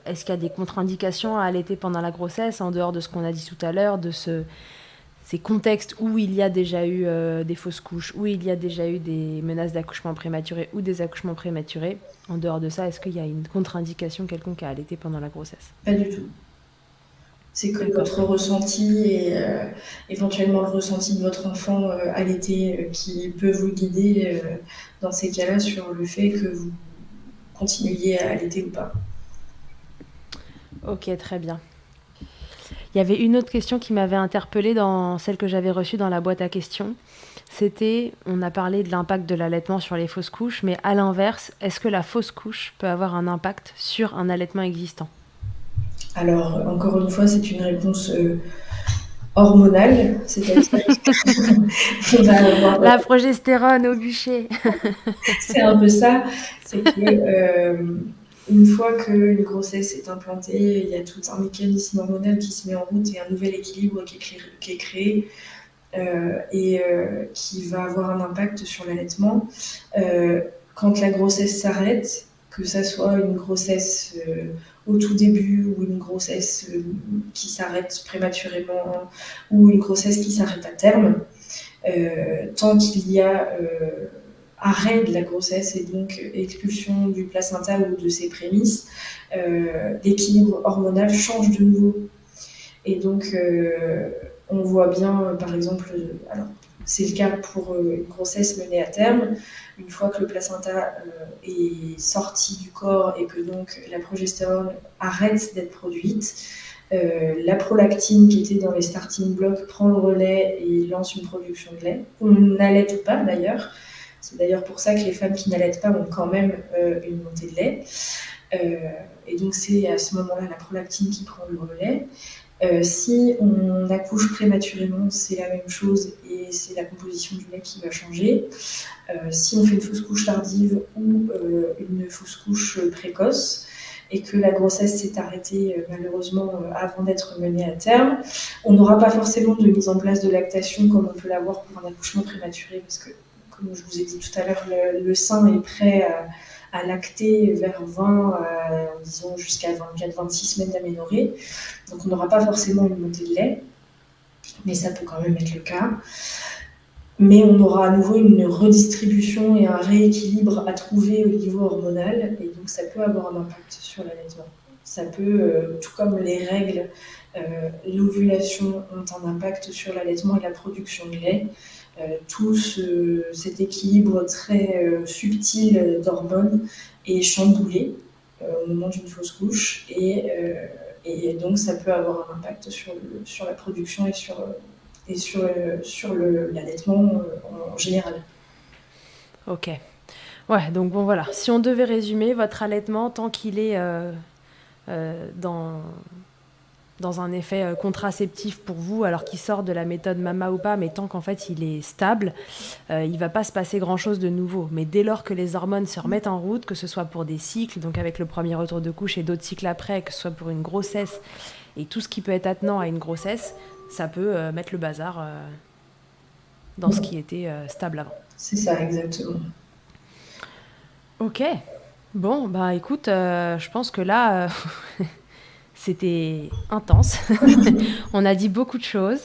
Est-ce qu'il y a des contre-indications à allaiter pendant la grossesse, en dehors de ce qu'on a dit tout à l'heure, de ces contextes où il y a déjà eu des fausses couches, où il y a déjà eu des menaces d'accouchement prématuré ou des accouchements prématurés? En dehors de ça, est-ce qu'il y a une contre-indication quelconque à allaiter pendant la grossesse? Pas du tout. C'est que votre ressenti et éventuellement le ressenti de votre enfant allaité qui peut vous guider dans ces cas-là sur le fait que vous continuiez à allaiter ou pas. Ok, très bien. Il y avait une autre question qui m'avait interpellée dans celle que j'avais reçue dans la boîte à questions. C'était, on a parlé de l'impact de l'allaitement sur les fausses couches, mais à l'inverse, est-ce que la fausse couche peut avoir un impact sur un allaitement existant? Alors, encore une fois, c'est une réponse hormonale, c'est-à-dire qu'on va avoir... La progestérone au bûcher. C'est un peu ça, c'est que une fois qu'une grossesse est implantée, il y a tout un mécanisme hormonal qui se met en route et un nouvel équilibre qui est créé et qui va avoir un impact sur l'allaitement. Quand la grossesse s'arrête, que ça soit une grossesse au tout début ou une grossesse qui s'arrête prématurément ou une grossesse qui s'arrête à terme, tant qu'il y a arrêt de la grossesse et donc expulsion du placenta ou de ses prémices, l'équilibre hormonal change de nouveau. Et donc, on voit bien, par exemple, alors c'est le cas pour une grossesse menée à terme, une fois que le placenta est sorti du corps et que donc la progestérone arrête d'être produite, La prolactine qui était dans les starting blocks prend le relais et lance une production de lait. On n'allait ou pas d'ailleurs. C'est d'ailleurs pour ça que les femmes qui n'allaitent pas ont quand même une montée de lait. Et donc c'est à ce moment-là la prolactine qui prend le relais. Si on accouche prématurément, c'est la même chose et c'est la composition du lait qui va changer. Si on fait une fausse couche tardive ou une fausse couche précoce et que la grossesse s'est arrêtée malheureusement avant d'être menée à terme, on n'aura pas forcément de mise en place de lactation comme on peut l'avoir pour un accouchement prématuré parce que, comme je vous ai dit tout à l'heure, le sein est prêt à lacter vers 20, disons jusqu'à 24-26 semaines d'aménorrhée. Donc on n'aura pas forcément une montée de lait, mais ça peut quand même être le cas. Mais on aura à nouveau une redistribution et un rééquilibre à trouver au niveau hormonal, et donc ça peut avoir un impact sur l'allaitement. Ça peut, tout comme les règles, l'ovulation ont un impact sur l'allaitement et la production de lait. Tout cet équilibre très subtil d'hormones est chamboulé au moment d'une fausse couche, et donc ça peut avoir un impact sur la production et sur l'allaitement en général. Ok. Ouais, donc bon voilà, si on devait résumer, votre allaitement, tant qu'il est dans un effet contraceptif pour vous, alors qu'il sort de la méthode MAMA ou pas, mais tant qu'en fait il est stable, il va pas se passer grand-chose de nouveau. Mais dès lors que les hormones se remettent en route, que ce soit pour des cycles, donc avec le premier retour de couche et d'autres cycles après, que ce soit pour une grossesse et tout ce qui peut être attenant à une grossesse, ça peut mettre le bazar dans ce qui était stable avant. C'est ça, exactement. Ok. Bon, bah écoute, je pense que là, c'était intense. On a dit beaucoup de choses.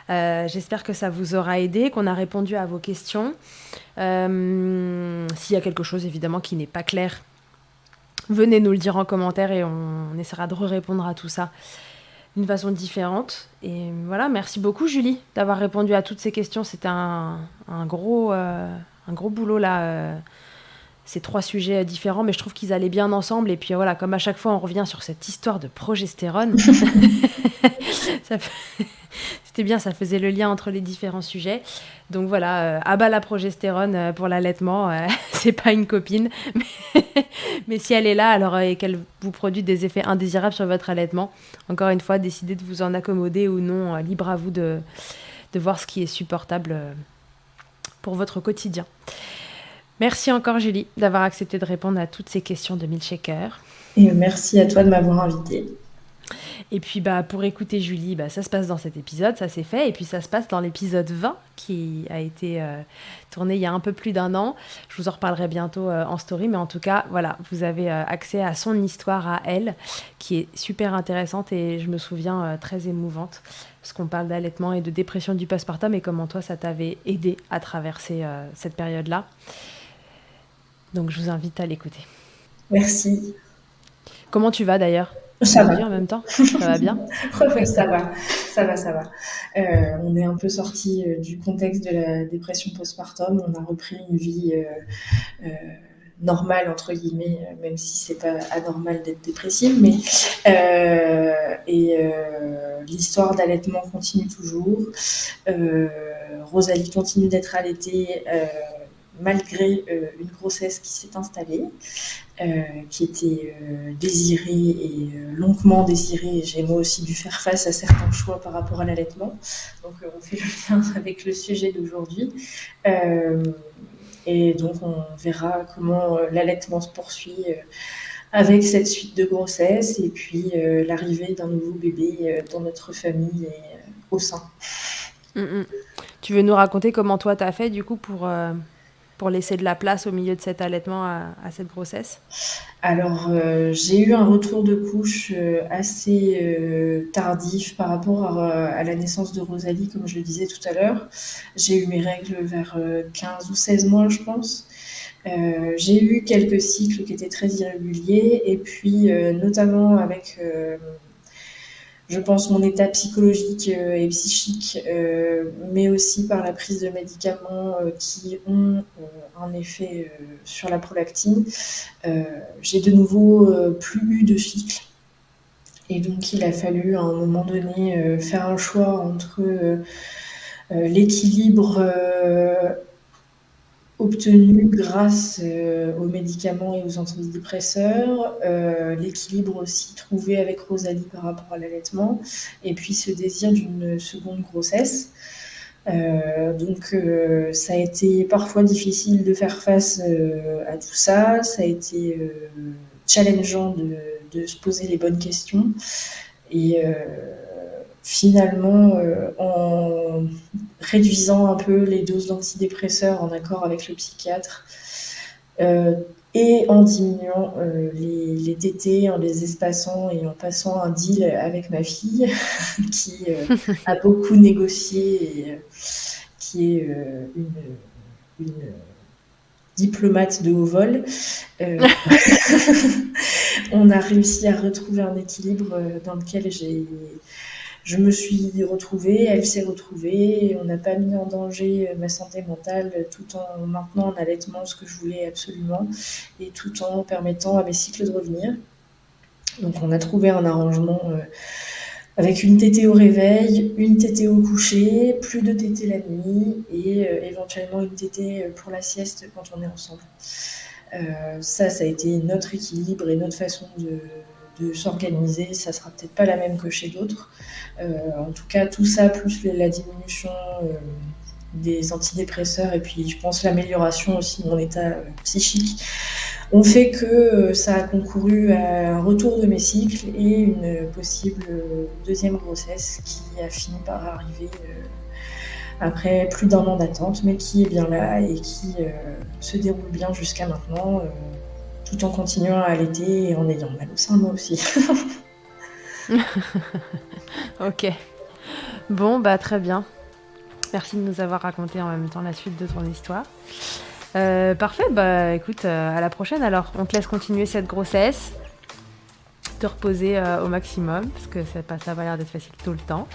J'espère que ça vous aura aidé, qu'on a répondu à vos questions. S'il y a quelque chose, évidemment, qui n'est pas clair, venez nous le dire en commentaire et on essaiera de répondre à tout ça d'une façon différente. Et voilà, merci beaucoup, Julie, d'avoir répondu à toutes ces questions. C'était un gros boulot, là. Ces 3 sujets différents, mais je trouve qu'ils allaient bien ensemble. Et puis voilà, comme à chaque fois, on revient sur cette histoire de progestérone. C'était bien, ça faisait le lien entre les différents sujets. Donc voilà, à bas la progestérone pour l'allaitement. C'est pas une copine, mais si elle est là, alors et qu'elle vous produit des effets indésirables sur votre allaitement, encore une fois, décidez de vous en accommoder ou non. Libre à vous de voir ce qui est supportable pour votre quotidien. Merci encore, Julie, d'avoir accepté de répondre à toutes ces questions de Milkshaker. Et merci à toi de m'avoir invitée. Et puis, pour écouter Julie, ça se passe dans cet épisode, ça c'est fait. Et puis, ça se passe dans l'épisode 20 qui a été tourné il y a un peu plus d'1 an. Je vous en reparlerai bientôt en story. Mais en tout cas, voilà, vous avez accès à son histoire à elle, qui est super intéressante et je me souviens très émouvante. Parce qu'on parle d'allaitement et de dépression du postpartum et comment toi, ça t'avait aidé à traverser cette période-là. Donc, je vous invite à l'écouter. Merci. Comment tu vas d'ailleurs ? Ça va. En même temps, ça va bien ? Oui, ça va. On est un peu sorti du contexte de la dépression postpartum. On a repris une vie normale, entre guillemets, même si c'est pas anormal d'être dépressive. Mais l'histoire d'allaitement continue toujours. Rosalie continue d'être allaitée malgré une grossesse qui s'est installée, qui était désirée et longuement désirée. J'ai moi aussi dû faire face à certains choix par rapport à l'allaitement. Donc on fait le lien avec le sujet d'aujourd'hui. Et donc on verra comment l'allaitement se poursuit avec cette suite de grossesse et puis l'arrivée d'un nouveau bébé dans notre famille et au sein. Tu veux nous raconter comment toi t'as fait du coup pour laisser de la place au milieu de cet allaitement à cette grossesse ? Alors, j'ai eu un retour de couche assez tardif par rapport à la naissance de Rosalie, comme je le disais tout à l'heure. J'ai eu mes règles vers 15 ou 16 mois, je pense. J'ai eu quelques cycles qui étaient très irréguliers et puis notamment avec... je pense mon état psychologique et psychique, mais aussi par la prise de médicaments qui ont un effet sur la prolactine. J'ai de nouveau plus eu de cycle. Et donc, il a fallu à un moment donné faire un choix entre l'équilibre obtenu grâce aux médicaments et aux antidépresseurs, l'équilibre aussi trouvé avec Rosalie par rapport à l'allaitement, et puis ce désir d'une seconde grossesse. Donc ça a été parfois difficile de faire face à tout ça, ça a été challengeant de se poser les bonnes questions, et finalement, en réduisant un peu les doses d'antidépresseurs en accord avec le psychiatre, et en diminuant les tétés, en les espaçant et en passant un deal avec ma fille qui a beaucoup négocié et qui est une diplomate de haut vol. On a réussi à retrouver un équilibre dans lequel je me suis retrouvée, elle s'est retrouvée, on n'a pas mis en danger ma santé mentale tout en maintenant en allaitement ce que je voulais absolument et tout en permettant à mes cycles de revenir. Donc on a trouvé un arrangement avec une tétée au réveil, une tétée au coucher, plus de tétée la nuit et éventuellement une tétée pour la sieste quand on est ensemble. Ça a été notre équilibre et notre façon de s'organiser. Ça sera peut-être pas la même que chez d'autres. En tout cas, tout ça, plus la diminution des antidépresseurs et puis je pense l'amélioration aussi de mon état psychique, ont fait que ça a concouru à un retour de mes cycles et une possible deuxième grossesse qui a fini par arriver après plus d'1 an d'attente, mais qui est bien là et qui se déroule bien jusqu'à maintenant, tout en continuant à allaiter et en ayant mal au sein moi aussi. Ok. Bon, très bien. Merci de nous avoir raconté en même temps la suite de ton histoire. Parfait, écoute, à la prochaine alors. On te laisse continuer cette grossesse, te reposer au maximum, parce que ça n'a pas l'air d'être facile tout le temps.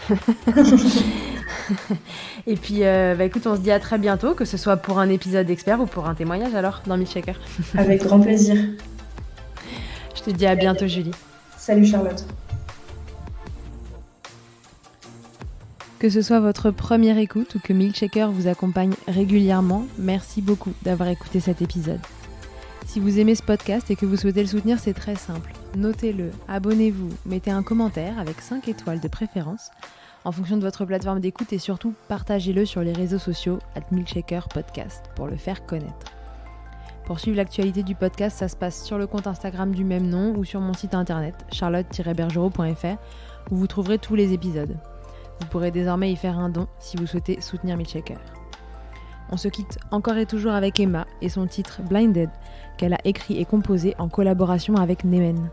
Et puis, écoute, on se dit à très bientôt, que ce soit pour un épisode expert ou pour un témoignage alors, dans Milkshaker. Avec grand plaisir. Je te dis à bientôt, Julie. Salut Charlotte. Que ce soit votre première écoute ou que Milkshaker vous accompagne régulièrement, merci beaucoup d'avoir écouté cet épisode. Si vous aimez ce podcast et que vous souhaitez le soutenir, c'est très simple. Notez-le, abonnez-vous, mettez un commentaire avec 5 étoiles de préférence en fonction de votre plateforme d'écoute et surtout partagez-le sur les réseaux sociaux @milkshakerpodcast pour le faire connaître. Pour suivre l'actualité du podcast, ça se passe sur le compte Instagram du même nom ou sur mon site internet charlotte-bergerot.fr où vous trouverez tous les épisodes. Vous pourrez désormais y faire un don si vous souhaitez soutenir Milkshaker. On se quitte encore et toujours avec Emma et son titre Blinded qu'elle a écrit et composé en collaboration avec Nemen.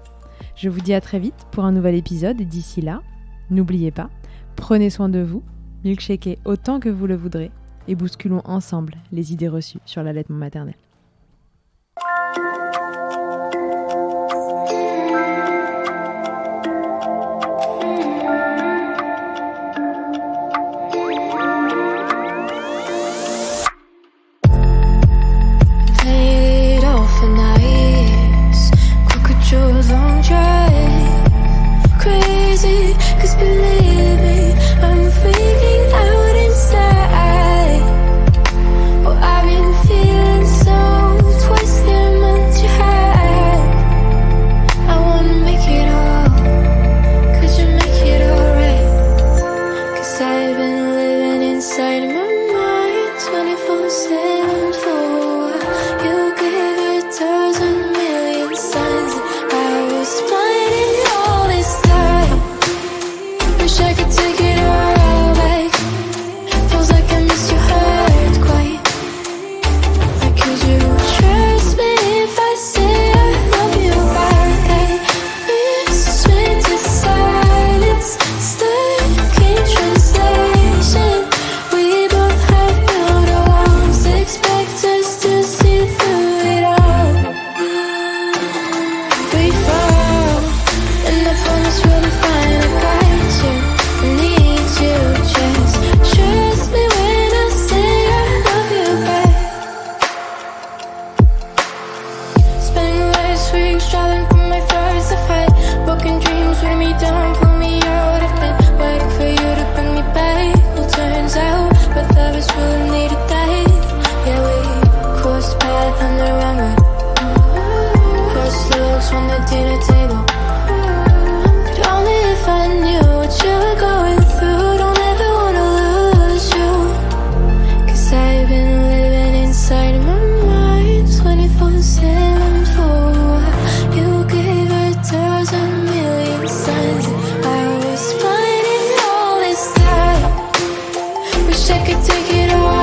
Je vous dis à très vite pour un nouvel épisode et d'ici là, n'oubliez pas, prenez soin de vous, milkshakez autant que vous le voudrez et bousculons ensemble les idées reçues sur l'allaitement maternel. So I could take it all.